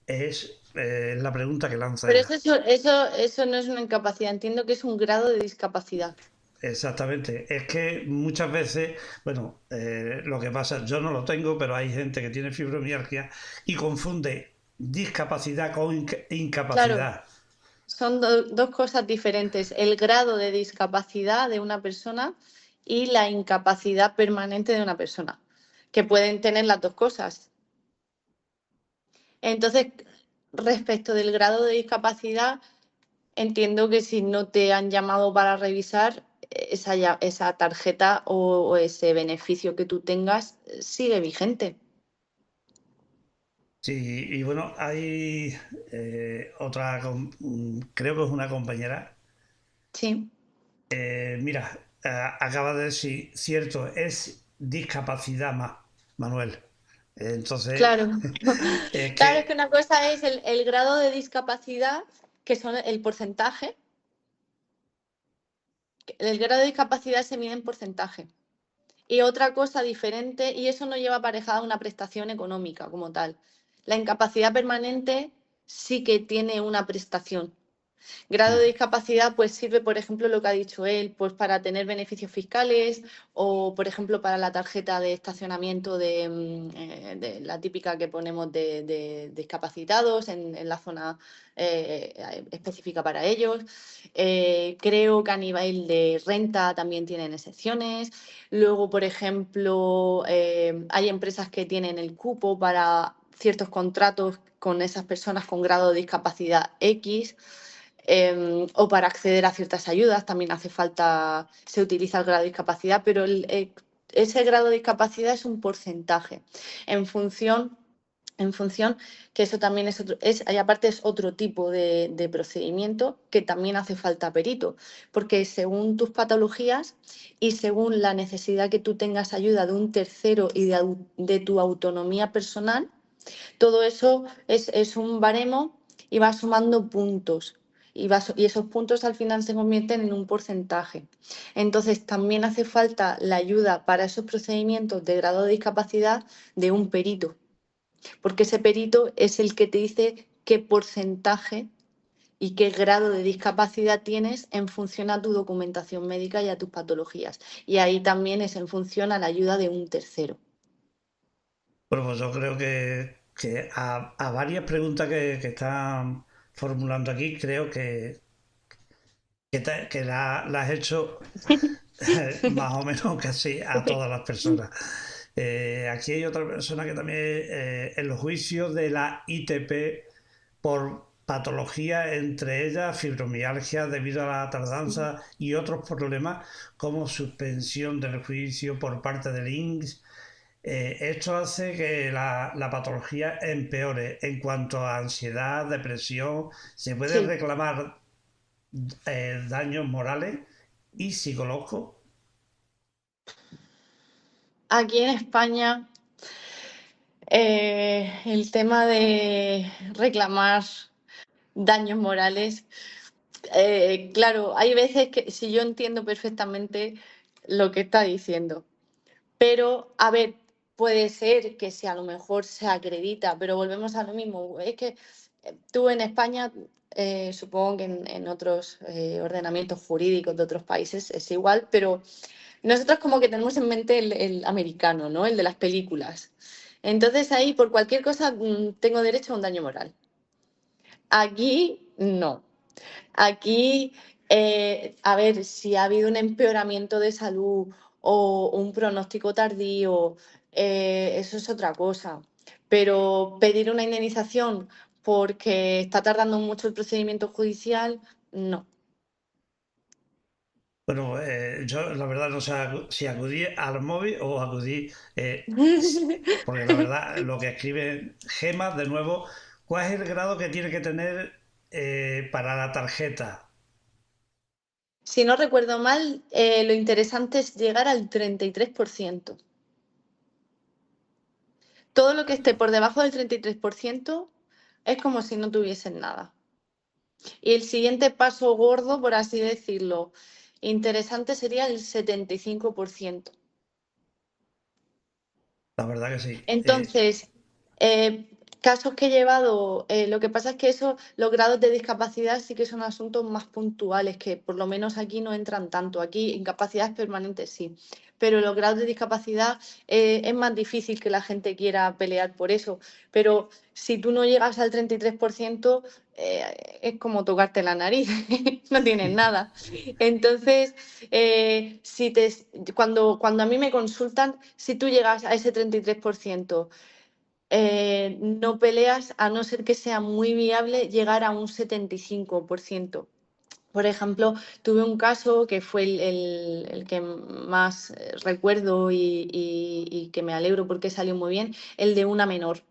es Es la pregunta que lanza Pero ella. eso no es una incapacidad, entiendo que es un grado de discapacidad. Exactamente. Es que muchas veces, bueno, lo que pasa, yo no lo tengo, pero hay gente que tiene fibromialgia y confunde discapacidad con Claro, incapacidad. son dos cosas diferentes. El grado de discapacidad de una persona y la incapacidad permanente de una persona, que pueden tener las dos cosas. Entonces, respecto del grado de discapacidad, entiendo que si no te han llamado para revisar, esa tarjeta o ese beneficio que tú tengas sigue vigente. Sí, y bueno, hay otra, creo que es una compañera. Sí, Mira, acaba de decir, cierto, es discapacidad más, Manuel. Entonces, claro. es Claro, es que que, una cosa es el grado de discapacidad, que son el porcentaje. El grado de discapacidad se mide en porcentaje. Y otra cosa diferente, y eso no lleva aparejada una prestación económica como tal. La incapacidad permanente sí que tiene una prestación. Grado de discapacidad, pues sirve, por ejemplo, lo que ha dicho él, pues para tener beneficios fiscales o, por ejemplo, para la tarjeta de estacionamiento de la típica que ponemos de discapacitados en la zona específica para ellos. Creo que a nivel de renta también tienen excepciones. Luego, por ejemplo, hay empresas que tienen el cupo para ciertos contratos con esas personas con grado de discapacidad X. O para acceder a ciertas ayudas también hace falta, se utiliza el grado de discapacidad, pero ese grado de discapacidad es un porcentaje en función, en función que eso también es otro, y aparte es otro tipo de procedimiento que también hace falta perito, porque según tus patologías y según la necesidad que tú tengas ayuda de un tercero y de tu autonomía personal, todo eso es un baremo y va sumando puntos. Y esos puntos al final se convierten en un porcentaje. Entonces, también hace falta la ayuda para esos procedimientos de grado de discapacidad de un perito, porque ese perito es el que te dice qué porcentaje y qué grado de discapacidad tienes en función a tu documentación médica y a tus patologías. Y ahí también es en función a la ayuda de un tercero. bueno, pues yo creo que a varias preguntas que están formulando aquí, creo que la has hecho más o menos casi a todas las personas. Aquí hay otra persona que también, en los juicios de la ITP por patología, entre ellas fibromialgia debido a la Sí. tardanza y otros problemas como suspensión del juicio por parte del INCS. Esto hace que la patología empeore en cuanto a ansiedad, depresión. Se puede Sí. reclamar daños morales y psicológicos. Aquí en España, el tema de reclamar daños morales, claro, hay veces que si yo entiendo perfectamente lo que está diciendo, pero a ver, puede ser que si a lo mejor se acredita, pero volvemos a lo mismo. Es que tú en España, supongo que en otros ordenamientos jurídicos de otros países es igual, pero nosotros como que tenemos en mente el americano, ¿no? El de las películas. Entonces ahí por cualquier cosa tengo derecho a un daño moral. Aquí no. Aquí, a ver, si ha habido un empeoramiento de salud o un pronóstico tardío, eso es otra cosa. Pero pedir una indemnización porque está tardando mucho el procedimiento judicial, no. Bueno, yo la verdad no sé si acudí al móvil o acudí, porque la verdad lo que escribe Gema, de nuevo, ¿cuál es el grado que tiene que tener para la tarjeta? Si no recuerdo mal, lo interesante es llegar al 33%. Todo lo que esté por debajo del 33% es como si no tuviesen nada. Y el siguiente paso gordo, por así decirlo, interesante sería el 75%. La verdad que sí. Entonces, casos que he llevado, lo que pasa es que los grados de discapacidad sí que son asuntos más puntuales, que por lo menos aquí no entran tanto. Aquí incapacidades permanentes sí, pero los grados de discapacidad es más difícil que la gente quiera pelear por eso. Pero si tú no llegas al 33%, es como tocarte la nariz, no tienes nada. Entonces, cuando a mí me consultan, si tú llegas a ese 33%, no peleas a no ser que sea muy viable llegar a un 75%. Por ejemplo, tuve un caso que fue el que más recuerdo y que me alegro porque salió muy bien, el de una menor.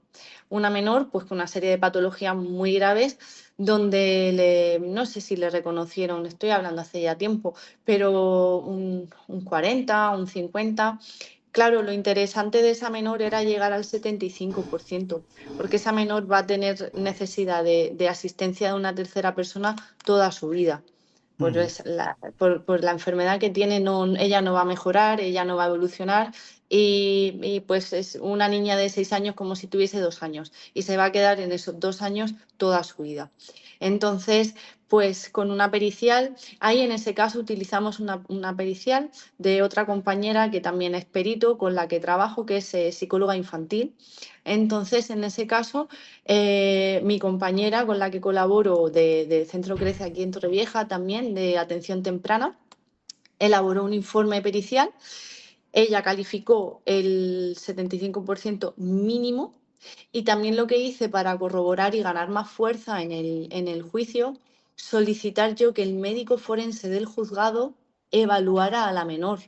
Una menor, pues con una serie de patologías muy graves, donde no sé si le reconocieron, estoy hablando hace ya tiempo, pero un 40, un 50. Claro, lo interesante de esa menor era llegar al 75%, porque esa menor va a tener necesidad de asistencia de una tercera persona toda su vida. Ujú. Por la enfermedad que tiene, ella no va a mejorar, ella no va a evolucionar pues es una niña de 6 años como si tuviese 2 años y se va a quedar en esos 2 años toda su vida. Entonces, pues con una pericial, ahí en ese caso utilizamos una pericial de otra compañera que también es perito, con la que trabajo, que es psicóloga infantil. Entonces, en ese caso, mi compañera con la que colaboro de Centro Crece aquí en Torrevieja también, de atención temprana, elaboró un informe pericial. Ella calificó el 75% mínimo y también lo que hice para corroborar y ganar más fuerza en el juicio, solicitar yo que el médico forense del juzgado evaluara a la menor.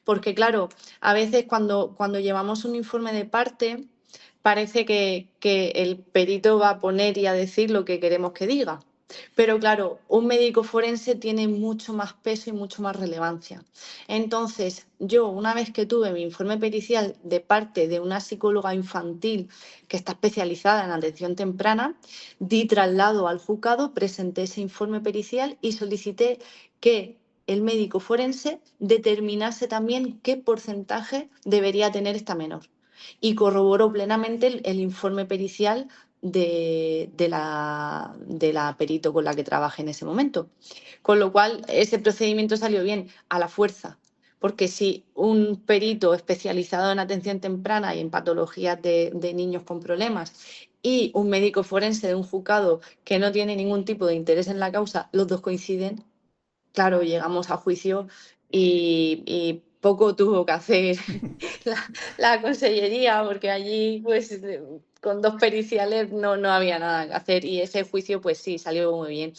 Porque claro, a veces cuando llevamos un informe de parte, parece que el perito va a poner y a decir lo que queremos que diga. Pero claro, un médico forense tiene mucho más peso y mucho más relevancia. Entonces, yo, una vez que tuve mi informe pericial de parte de una psicóloga infantil que está especializada en atención temprana, di traslado al juzgado, presenté ese informe pericial y solicité que el médico forense determinase también qué porcentaje debería tener esta menor. Y corroboró plenamente el informe pericial de la perito con la que trabajé en ese momento. Con lo cual, ese procedimiento salió bien a la fuerza. Porque si un perito especializado en atención temprana y en patologías de niños con problemas y un médico forense de un juzgado que no tiene ningún tipo de interés en la causa, los dos coinciden, claro, llegamos a juicio y poco tuvo que hacer la consellería, porque allí, pues, con 2 periciales no había nada que hacer y ese juicio, pues sí, salió muy bien.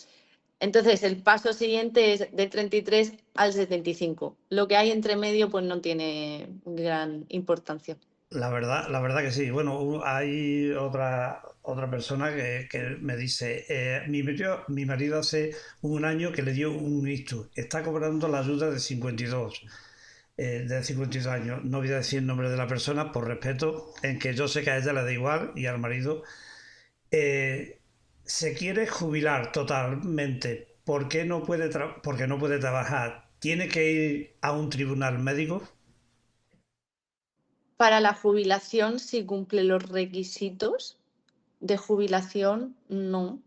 Entonces, el paso siguiente es del 33 al 75. Lo que hay entre medio, pues no tiene gran importancia. La verdad que sí. Bueno, hay otra persona que me dice, mi marido hace un año que le dio un ictus, está cobrando la ayuda de 52 años. No voy a decir el nombre de la persona por respeto, en que yo sé que a ella le da igual y al marido. Eh, Se quiere jubilar totalmente. Porque no puede trabajar? ¿Tiene que ir a un tribunal médico? Para la jubilación, si cumple los requisitos de jubilación, no.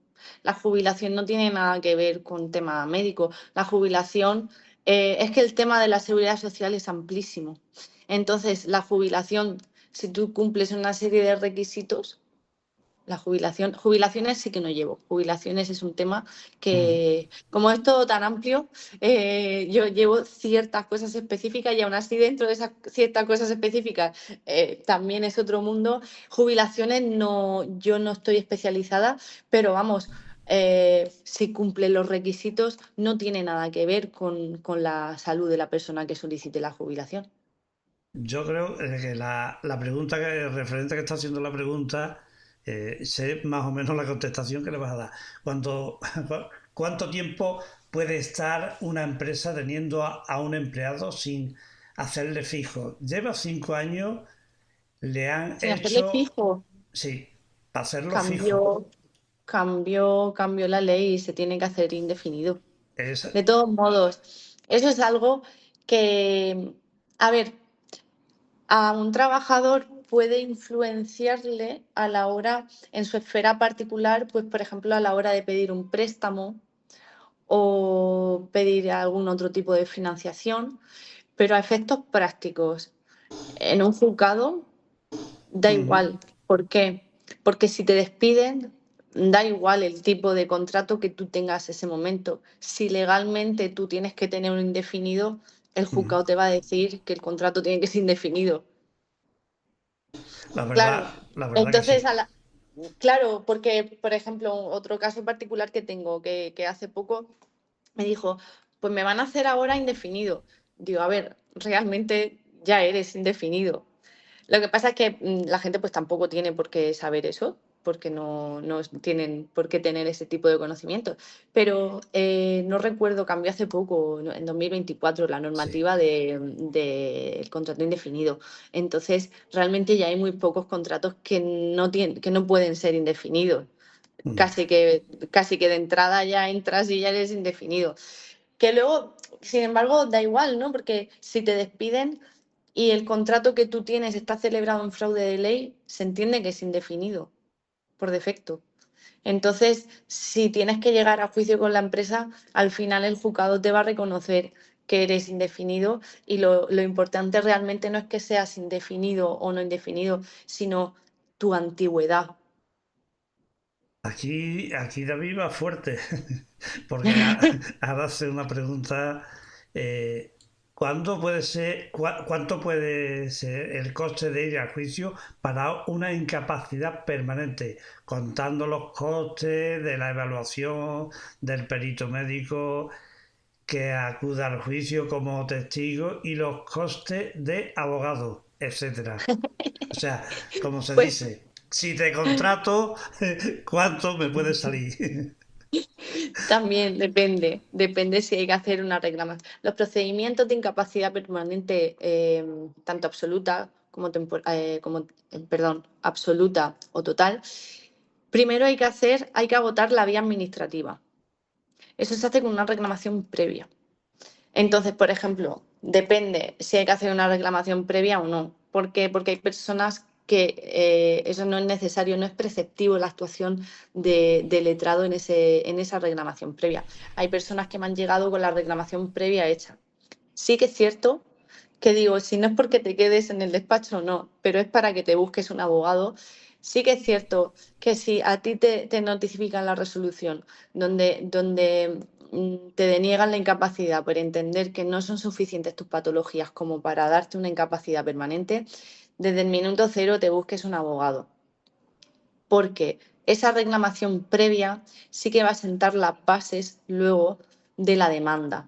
La jubilación no tiene nada que ver con tema médico. La jubilación, es que el tema de la seguridad social es amplísimo. Entonces, la jubilación, si tú cumples una serie de requisitos, la jubilaciones sí que no llevo. Jubilaciones es un tema Mm. que, como es todo tan amplio, yo llevo ciertas cosas específicas y aún así dentro de esas ciertas cosas específicas también es otro mundo. Jubilaciones no, yo no estoy especializada, pero vamos, si cumple los requisitos no tiene nada que ver con la salud de la persona que solicite la jubilación. Yo creo que la pregunta que, referente que está haciendo la pregunta, sé más o menos la contestación que le vas a dar. Cuando, ¿Cuánto tiempo puede estar una empresa teniendo a un empleado sin hacerle fijo? Lleva 5 años, le han Sin hacerle hecho, fijo, sí, para hacerlo fijo. cambió. Cambió la ley y se tiene que hacer indefinido. Es, De todos modos, eso es algo que, a ver, a un trabajador puede influenciarle a la hora, en su esfera particular, pues por ejemplo a la hora de pedir un préstamo o pedir algún otro tipo de financiación, pero a efectos prácticos, en un juzgado da Ujú. igual. ¿Por qué? Porque si te despiden, da igual el tipo de contrato que tú tengas ese momento. Si legalmente tú tienes que tener un indefinido, el Ujú. juzgado te va a decir que el contrato tiene que ser indefinido. La verdad, Claro. la verdad que Entonces, sí. claro, porque, por ejemplo, otro caso particular que tengo, que hace poco me dijo, pues me van a hacer ahora indefinido. Digo, a ver, realmente ya eres indefinido. Lo que pasa es que la gente pues tampoco tiene por qué saber eso, porque no tienen por qué tener ese tipo de conocimientos. Pero no recuerdo, cambió hace poco, ¿no? En 2024, la Sí. normativa del contrato indefinido. Entonces, realmente ya hay muy pocos contratos que no pueden ser indefinidos. Mm. Casi que de entrada ya entras y ya eres indefinido. Que luego, sin embargo, da igual, ¿no? Porque si te despiden y el contrato que tú tienes está celebrado en fraude de ley, se entiende que es indefinido, por defecto. Entonces, si tienes que llegar a juicio con la empresa, al final el juzgado te va a reconocer que eres indefinido y lo importante realmente no es que seas indefinido o no indefinido, sino tu antigüedad. Aquí David va fuerte, porque ahora hace una pregunta. ¿Cuándo puede ser, cuánto puede ser el coste de ir a juicio para una incapacidad permanente? Contando los costes de la evaluación del perito médico que acuda al juicio como testigo y los costes de abogado, etcétera. O sea, como se Pues dice, si te contrato, ¿cuánto me puede salir? también depende si hay que hacer una reclamación. Los procedimientos de incapacidad permanente, tanto absoluta perdón, absoluta o total, primero hay que agotar la vía administrativa. Eso se hace con una reclamación previa. Entonces, por ejemplo, depende si hay que hacer una reclamación previa o no. ¿Por qué? Porque hay personas que eso no es necesario, no es preceptivo la actuación de letrado en esa reclamación previa. Hay personas que me han llegado con la reclamación previa hecha. Sí que es cierto que digo, si no es porque te quedes en el despacho, no, pero es para que te busques un abogado. Sí que es cierto que si a ti te notifican la resolución donde te deniegan la incapacidad por entender que no son suficientes tus patologías como para darte una incapacidad permanente, desde el minuto cero te busques un abogado, porque esa reclamación previa sí que va a sentar las bases luego de la demanda.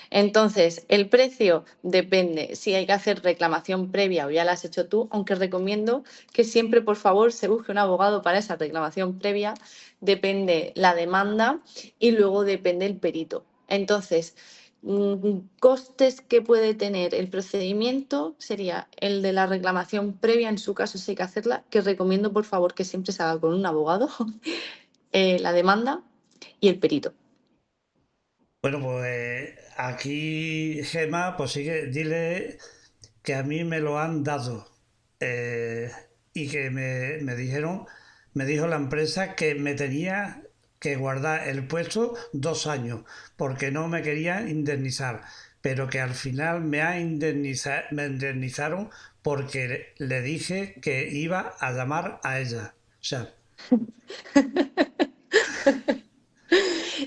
Entonces, el precio depende si hay que hacer reclamación previa o ya la has hecho tú, aunque recomiendo que siempre, por favor, se busque un abogado para esa reclamación previa. Depende la demanda y luego depende el perito. Entonces, costes que puede tener el procedimiento sería el de la reclamación previa, en su caso si hay que hacerla, que recomiendo, por favor, que siempre se haga con un abogado, la demanda y el perito. Bueno, pues aquí, Gemma, pues sigue, dile que a mí me lo han dado eh, y que me dijeron, me dijo la empresa que me tenía que guardar el puesto 2 años porque no me querían indemnizar, pero que al final me indemnizaron porque le dije que iba a llamar a ella. O sea,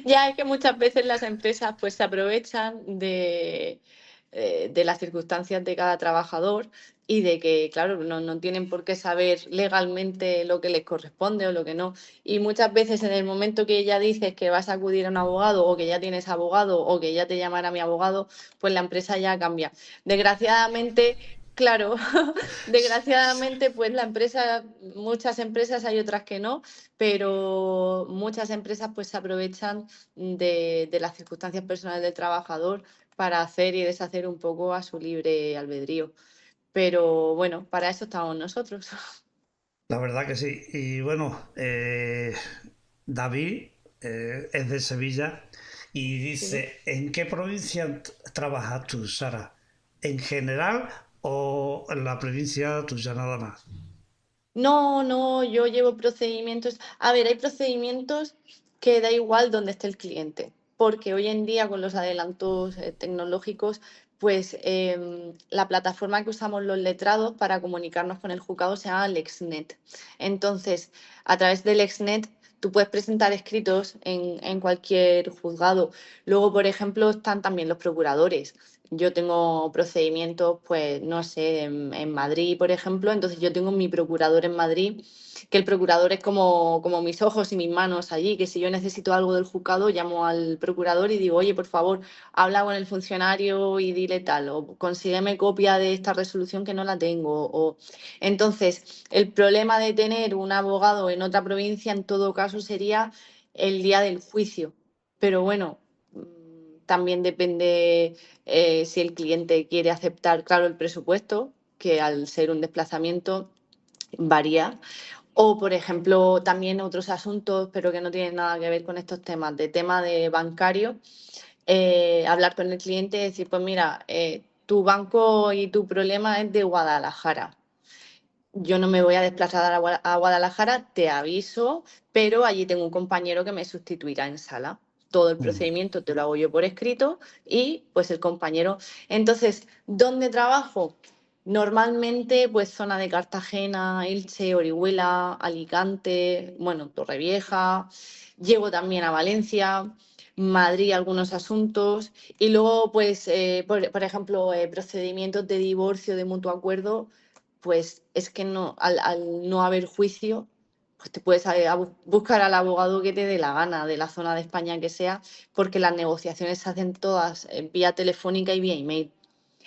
Ya es que muchas veces las empresas pues se aprovechan de las circunstancias de cada trabajador y de que, claro, no tienen por qué saber legalmente lo que les corresponde o lo que no. Y muchas veces en el momento que ya dices que vas a acudir a un abogado o que ya tienes abogado o que ya te llamará mi abogado, pues la empresa ya cambia. Desgraciadamente, claro, desgraciadamente pues muchas empresas, hay otras que no, pero muchas empresas pues se aprovechan de las circunstancias personales del trabajador para hacer y deshacer un poco a su libre albedrío. Pero bueno, para eso estamos nosotros. la verdad que sí. Y bueno, David es de Sevilla y Sí. dice, ¿en qué provincia trabajas tú, Sara? ¿En general o en la provincia tuya nada más? No, no, yo llevo procedimientos. A ver, hay procedimientos que da igual dónde esté el cliente, porque hoy en día con los adelantos tecnológicos, pues la plataforma que usamos los letrados para comunicarnos con el juzgado se llama LexNet. Entonces, a través del LexNet tú puedes presentar escritos en cualquier juzgado. Luego, por ejemplo, están también los procuradores. Yo tengo procedimientos, pues, no sé, en Madrid, por ejemplo, entonces yo tengo mi procurador en Madrid, que el procurador es como mis ojos y mis manos allí, que si yo necesito algo del juzgado, llamo al procurador y digo, oye, por favor, habla con el funcionario y dile tal, o consígueme copia de esta resolución que no la tengo. O... Entonces, el problema de tener un abogado en otra provincia, en todo caso, sería el día del juicio. Pero bueno, también depende si el cliente quiere aceptar, claro, el presupuesto, que al ser un desplazamiento varía. O, por ejemplo, también otros asuntos, pero que no tienen nada que ver con estos temas, de tema de bancario, hablar con el cliente y decir, pues mira, tu banco y tu problema es de Guadalajara. Yo no me voy a desplazar a Guadalajara, te aviso, pero allí tengo un compañero que me sustituirá en sala. Todo el Mm. procedimiento te lo hago yo por escrito y pues el compañero. Entonces, ¿dónde trabajo? Normalmente, pues zona de Cartagena, Elche, Orihuela, Alicante, bueno, Torrevieja. Llego también a Valencia, Madrid algunos asuntos y luego, pues, por ejemplo, procedimientos de divorcio de mutuo acuerdo, pues es que no, al no haber juicio, pues te puedes buscar al abogado que te dé la gana, de la zona de España que sea, porque las negociaciones se hacen todas vía telefónica y vía email.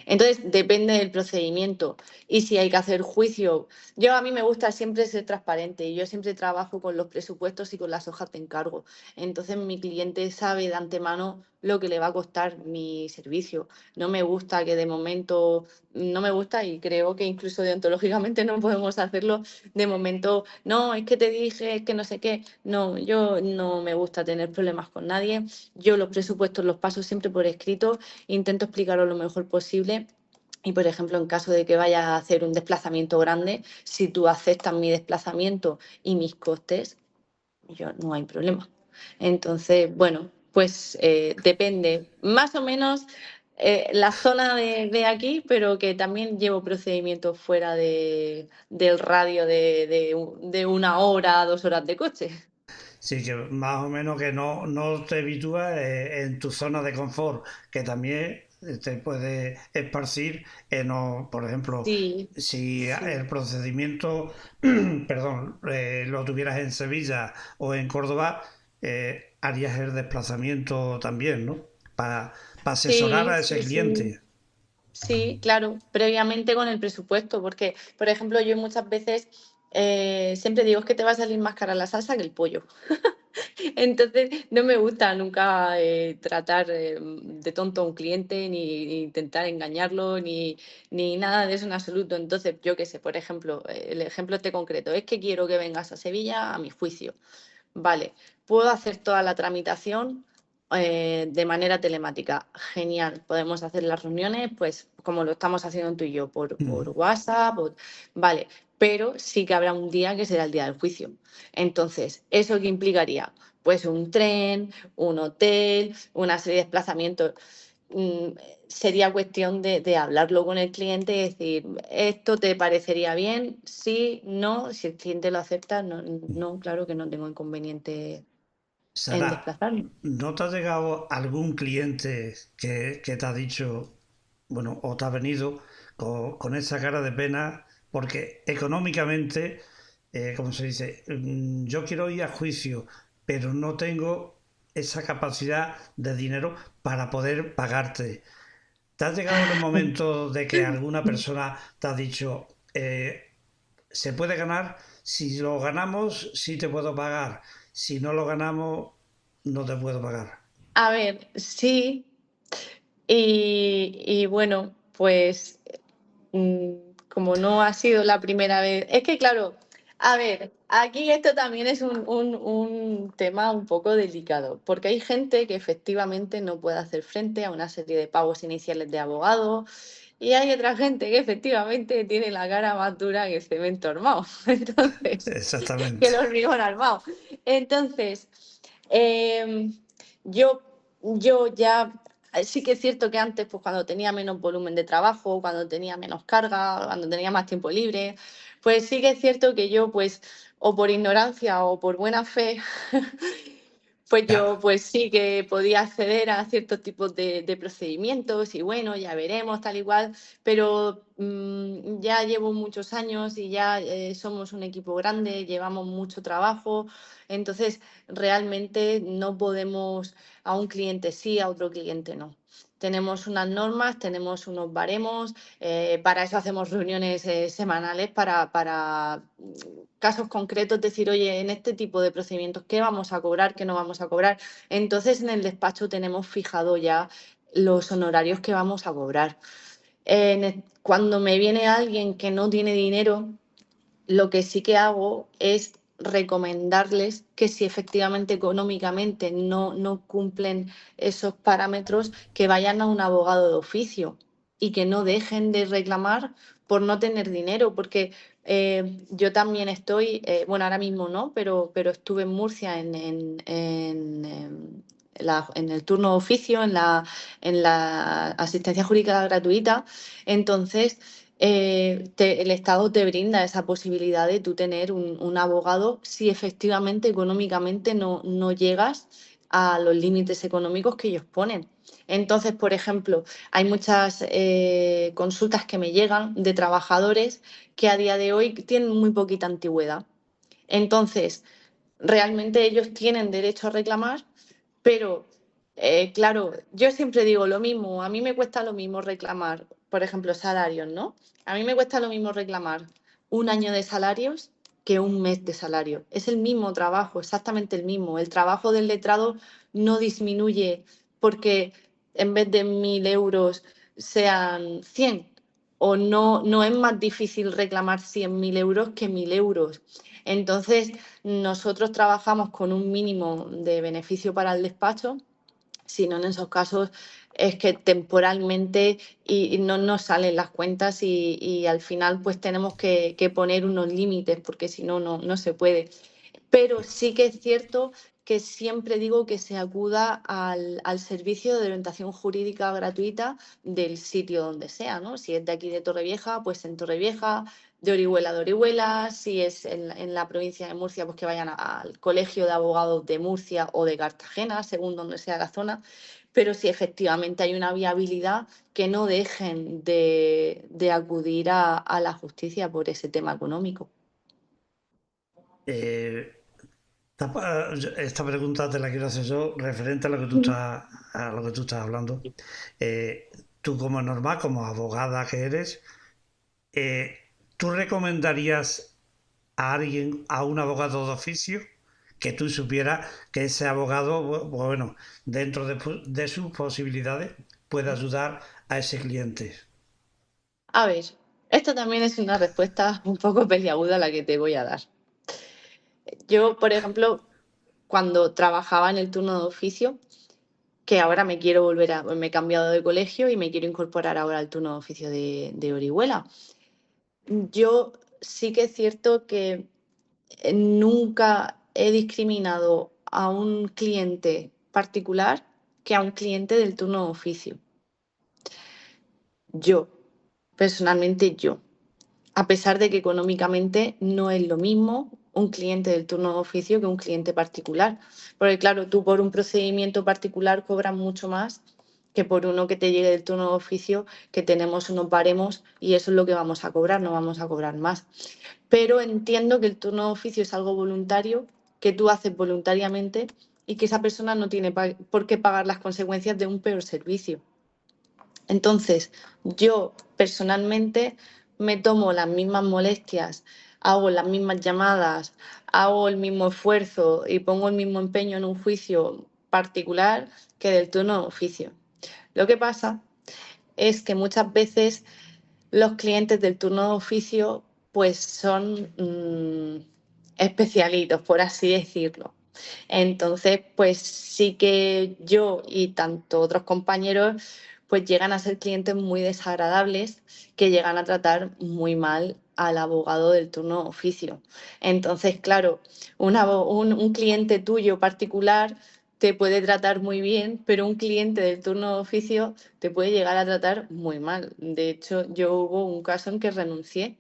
Entonces, depende del procedimiento. Y si hay que hacer juicio, yo a mí me gusta siempre ser transparente y yo siempre trabajo con los presupuestos y con las hojas de encargo. Entonces, mi cliente sabe de antemano lo que le va a costar mi servicio. No me gusta que de momento, no me gusta y creo que incluso deontológicamente no podemos hacerlo de momento. No, es que te dije, es que no sé qué. No, yo no me gusta tener problemas con nadie. Yo los presupuestos los paso siempre por escrito, intento explicarlo lo mejor posible. Y, por ejemplo, en caso de que vaya a hacer un desplazamiento grande, si tú aceptas mi desplazamiento y mis costes, yo no hay problema. Entonces, bueno, pues depende más o menos la zona de aquí, pero que también llevo procedimientos fuera del radio de 1 hora, 2 horas de coche. Sí, que más o menos que no te habitúas en tu zona de confort, que también te puede esparcir por ejemplo, Sí, si sí. el procedimiento, perdón, lo tuvieras en Sevilla o en Córdoba, harías el desplazamiento también, ¿no? Para asesorar Sí, a ese sí, sí. cliente. Sí, claro, previamente con el presupuesto, porque, por ejemplo, yo muchas veces siempre digo es que te va a salir más cara la salsa que el pollo. Entonces, no me gusta nunca tratar de tonto a un cliente, ni intentar engañarlo, ni nada de eso en absoluto. Entonces, yo qué sé, por ejemplo, el ejemplo este concreto, es que quiero que vengas a Sevilla a mi juicio. Vale, puedo hacer toda la tramitación de manera telemática. Genial, podemos hacer las reuniones, pues como lo estamos haciendo tú y yo, por Mm. WhatsApp. Vale, pero sí que habrá un día que será el día del juicio. Entonces, ¿eso qué implicaría? Pues un tren, un hotel, una serie de desplazamientos. Mm, Sería cuestión de hablarlo con el cliente y decir, ¿esto te parecería bien? Sí, no, si el cliente lo acepta, no, no, claro que no tengo inconveniente en Sara, desplazarme. ¿no te ha llegado algún cliente que te ha dicho, bueno, o te ha venido con esa cara de pena porque económicamente, como se dice, yo quiero ir a juicio, pero no tengo esa capacidad de dinero para poder pagarte? ¿Te ha llegado en el momento de que alguna persona te ha dicho, se puede ganar, si lo ganamos, sí te puedo pagar, si no lo ganamos, no te puedo pagar? A ver, sí, y bueno, pues como no ha sido la primera vez, es que claro, A ver, aquí esto también es un tema un poco delicado, porque hay gente que efectivamente no puede hacer frente a una serie de pagos iniciales de abogado y hay otra gente que efectivamente tiene la cara más dura que el cemento armado, entonces, que Exactamente. el hormigón armado. Entonces, em, yo, yo ya, sí que es cierto que antes, pues cuando tenía menos volumen de trabajo, cuando tenía menos carga, cuando tenía más tiempo libre, pues sí que es cierto que yo, pues, o por ignorancia o por buena fe, pues Ya, yo pues sí que podía acceder a ciertos tipos de procedimientos y bueno, ya veremos, tal igual, pero ya llevo muchos años y ya somos un equipo grande, llevamos mucho trabajo, entonces realmente no podemos a un cliente sí, a otro cliente no. Tenemos unas normas, tenemos unos baremos, para eso hacemos reuniones semanales para casos concretos, decir, oye, en este tipo de procedimientos, ¿qué vamos a cobrar? ¿Qué no vamos a cobrar? Entonces, en el despacho tenemos fijado ya los honorarios que vamos a cobrar. Cuando me viene alguien que no tiene dinero, lo que sí que hago es recomendarles que si efectivamente económicamente no cumplen esos parámetros, que vayan a un abogado de oficio y que no dejen de reclamar por no tener dinero, porque yo también estoy, bueno, ahora mismo no, pero estuve en Murcia en el turno de oficio, en la asistencia jurídica gratuita. Entonces, el Estado te brinda esa posibilidad de tú tener un abogado si efectivamente económicamente no llegas a los límites económicos que ellos ponen. Entonces, por ejemplo, hay muchas consultas que me llegan de trabajadores que a día de hoy tienen muy poquita antigüedad. Entonces, realmente ellos tienen derecho a reclamar, pero claro, yo siempre digo lo mismo, a mí me cuesta lo mismo reclamar, por ejemplo, salarios, ¿no? A mí me cuesta lo mismo reclamar un año de salarios que un mes de salario. Es el mismo trabajo, exactamente el mismo. El trabajo del letrado no disminuye porque en vez de 1.000 euros sean 100 o no es más difícil reclamar 100.000 euros que 1.000 euros. Entonces, nosotros trabajamos con un mínimo de beneficio para el despacho, si no en esos casos es que temporalmente y no nos salen las cuentas y al final pues tenemos que poner unos límites porque si no se puede. Pero sí que es cierto que siempre digo que se acuda al servicio de orientación jurídica gratuita del sitio donde sea, ¿no? Si es de aquí de Torrevieja, pues en Torrevieja, de Orihuela, si es en la provincia de Murcia, pues que vayan al Colegio de Abogados de Murcia o de Cartagena, según donde sea la zona. Pero si efectivamente hay una viabilidad, que no dejen de acudir a la justicia por ese tema económico. eh, esta pregunta te la quiero hacer yo referente a lo que tú estás hablando. Tú como normal, como abogada que eres, eh, ¿tú recomendarías a alguien, a un abogado de oficio, que tú supieras que ese abogado, bueno, dentro de sus posibilidades, puede ayudar a ese cliente? A ver, esto también es una respuesta un poco peliaguda la que te voy a dar. Yo, por ejemplo, cuando trabajaba en el turno de oficio, que ahora me he cambiado de colegio y me quiero incorporar ahora al turno de oficio de Orihuela. Yo sí que es cierto que nunca he discriminado a un cliente particular que a un cliente del turno de oficio. Yo, personalmente yo. A pesar de que económicamente no es lo mismo un cliente del turno de oficio que un cliente particular. Porque claro, tú por un procedimiento particular cobras mucho más que por uno que te llegue del turno de oficio, que tenemos unos baremos y eso es lo que vamos a cobrar, no vamos a cobrar más. Pero entiendo que el turno de oficio es algo voluntario, que tú haces voluntariamente y que esa persona no tiene por qué pagar las consecuencias de un peor servicio. Entonces, yo personalmente me tomo las mismas molestias, hago las mismas llamadas, hago el mismo esfuerzo y pongo el mismo empeño en un juicio particular que del turno de oficio. Lo que pasa es que muchas veces los clientes del turno de oficio pues son especialitos, por así decirlo. Entonces, pues sí que yo y tanto otros compañeros, pues llegan a ser clientes muy desagradables que llegan a tratar muy mal al abogado del turno de oficio. Entonces, claro, un cliente tuyo particular te puede tratar muy bien, pero un cliente del turno de oficio te puede llegar a tratar muy mal. De hecho, yo hubo un caso en que renuncié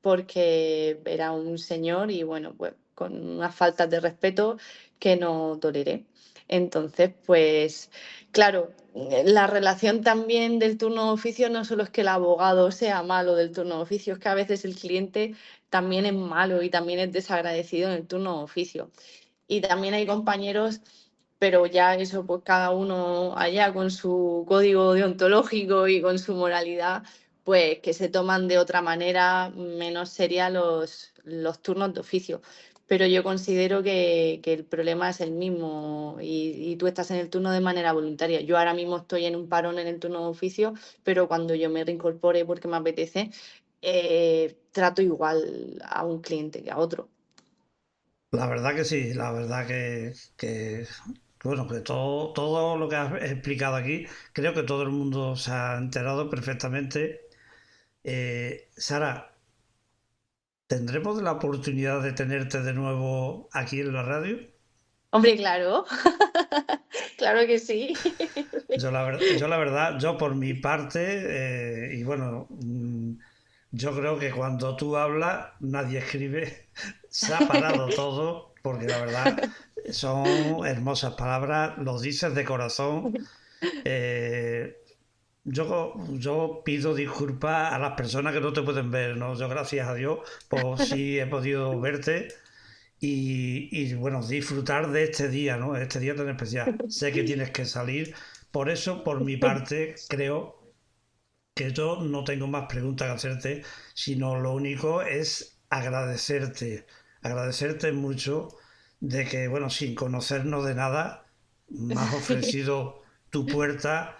porque era un señor y bueno, pues con unas faltas de respeto que no toleré. Entonces, pues claro, la relación también del turno de oficio no solo es que el abogado sea malo del turno de oficio, es que a veces el cliente también es malo y también es desagradecido en el turno de oficio. Y también hay compañeros, pero ya eso, pues cada uno allá con su código deontológico y con su moralidad, pues que se toman de otra manera menos seria los turnos de oficio. Pero yo considero que el problema es el mismo y tú estás en el turno de manera voluntaria. Yo ahora mismo estoy en un parón en el turno de oficio, pero cuando yo me reincorpore porque me apetece, trato igual a un cliente que a otro. La verdad que sí, la verdad bueno, que todo lo que has explicado aquí, creo que todo el mundo se ha enterado perfectamente. Sara, ¿tendremos la oportunidad de tenerte de nuevo aquí en la radio? Hombre, claro, claro que sí. Yo la verdad, yo por mi parte, y bueno, yo creo que cuando tú hablas, nadie escribe, se ha parado todo, porque la verdad son hermosas palabras, los dices de corazón. Eh, yo pido disculpas a las personas que no te pueden ver, ¿no? Yo gracias a Dios, pues sí he podido verte y, bueno, disfrutar de este día, ¿no? Este día tan especial. Sé que tienes que salir, por eso, por mi parte, creo que yo no tengo más preguntas que hacerte, sino lo único es agradecerte mucho de que, bueno, sin conocernos de nada, me has ofrecido tu puerta,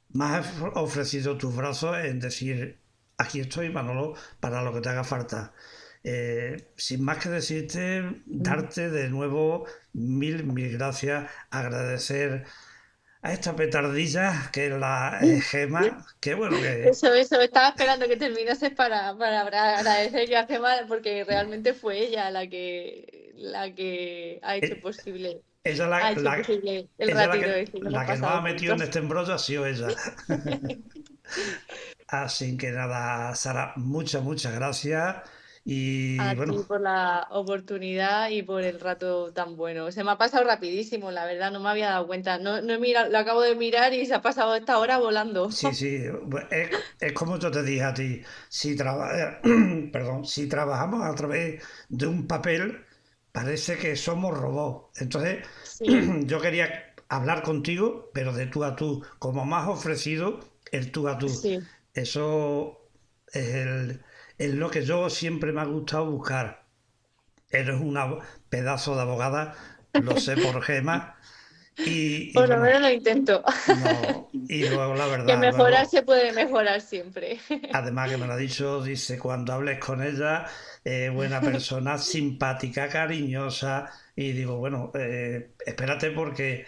me has ofrecido tus brazos en decir, aquí estoy, Manolo, para lo que te haga falta. Sin más que decirte, darte de nuevo mil gracias, agradecer a esta petardilla que es la Gema, que bueno, que Eso, estaba esperando que terminases para agradecer yo a Gemma, porque realmente fue ella la que ella ha la, hecho la- posible el ella ratito que hemos la que nos ha pasado metido en juntos. este embrollo ha sido ella. Así que nada, Sara, muchas gracias. Y A bueno, ti por la oportunidad y por el rato tan bueno. Se me ha pasado rapidísimo, la verdad, no me había dado cuenta. No he mirado, lo acabo de mirar y se ha pasado esta hora volando. sí, es como yo te dije a ti, perdón, si trabajamos a través de un papel, parece que somos robots. Entonces, Sí, yo quería hablar contigo, pero de tú a tú, como me has ofrecido el tú a tú. sí. Eso es, es lo que yo siempre me ha gustado buscar. Eres una pedazo de abogada, lo sé por Gema, y Por lo bueno, menos lo intento. no, y luego la Que verdad, mejorar luego se puede mejorar siempre. además que me lo ha dicho, dice, cuando hables con ella, buena persona, simpática, cariñosa. Y digo, bueno, espérate porque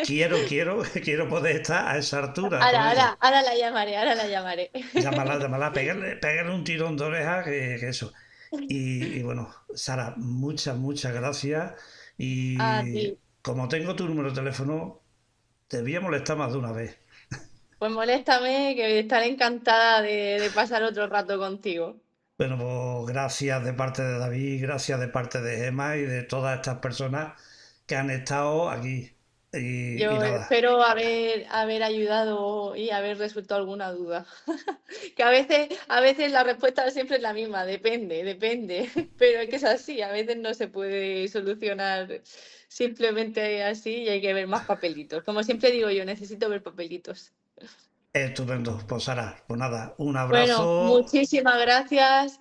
quiero poder estar a esa altura con ella. Ahora la llamaré, ahora la llamaré. Llámala, pégale un tirón de oreja, que eso. Y bueno, Sara, muchas gracias. A Y ti. como tengo tu número de teléfono, te voy a molestar más de una vez. Pues moléstame, que estaré encantada de pasar otro rato contigo. Bueno, pues gracias de parte de David, gracias de parte de Gemma y de todas estas personas que han estado aquí. Y Yo nada, espero haber ayudado y haber resuelto alguna duda. Que a veces la respuesta siempre es la misma, depende. Pero es que es así, a veces no se puede solucionar simplemente así y hay que ver más papelitos. Como siempre digo yo, necesito ver papelitos. estupendo. Pues Sara, pues nada, un Bueno, abrazo. muchísimas gracias,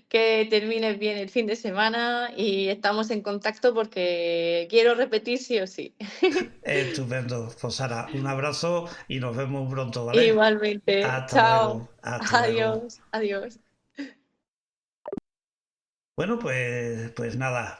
que termines bien el fin de semana y estamos en contacto porque quiero repetir sí o sí. Estupendo. Pues Sara, un abrazo y nos vemos pronto, ¿vale? Igualmente, Hasta chao, luego, hasta luego. adiós, adiós. Bueno, pues nada.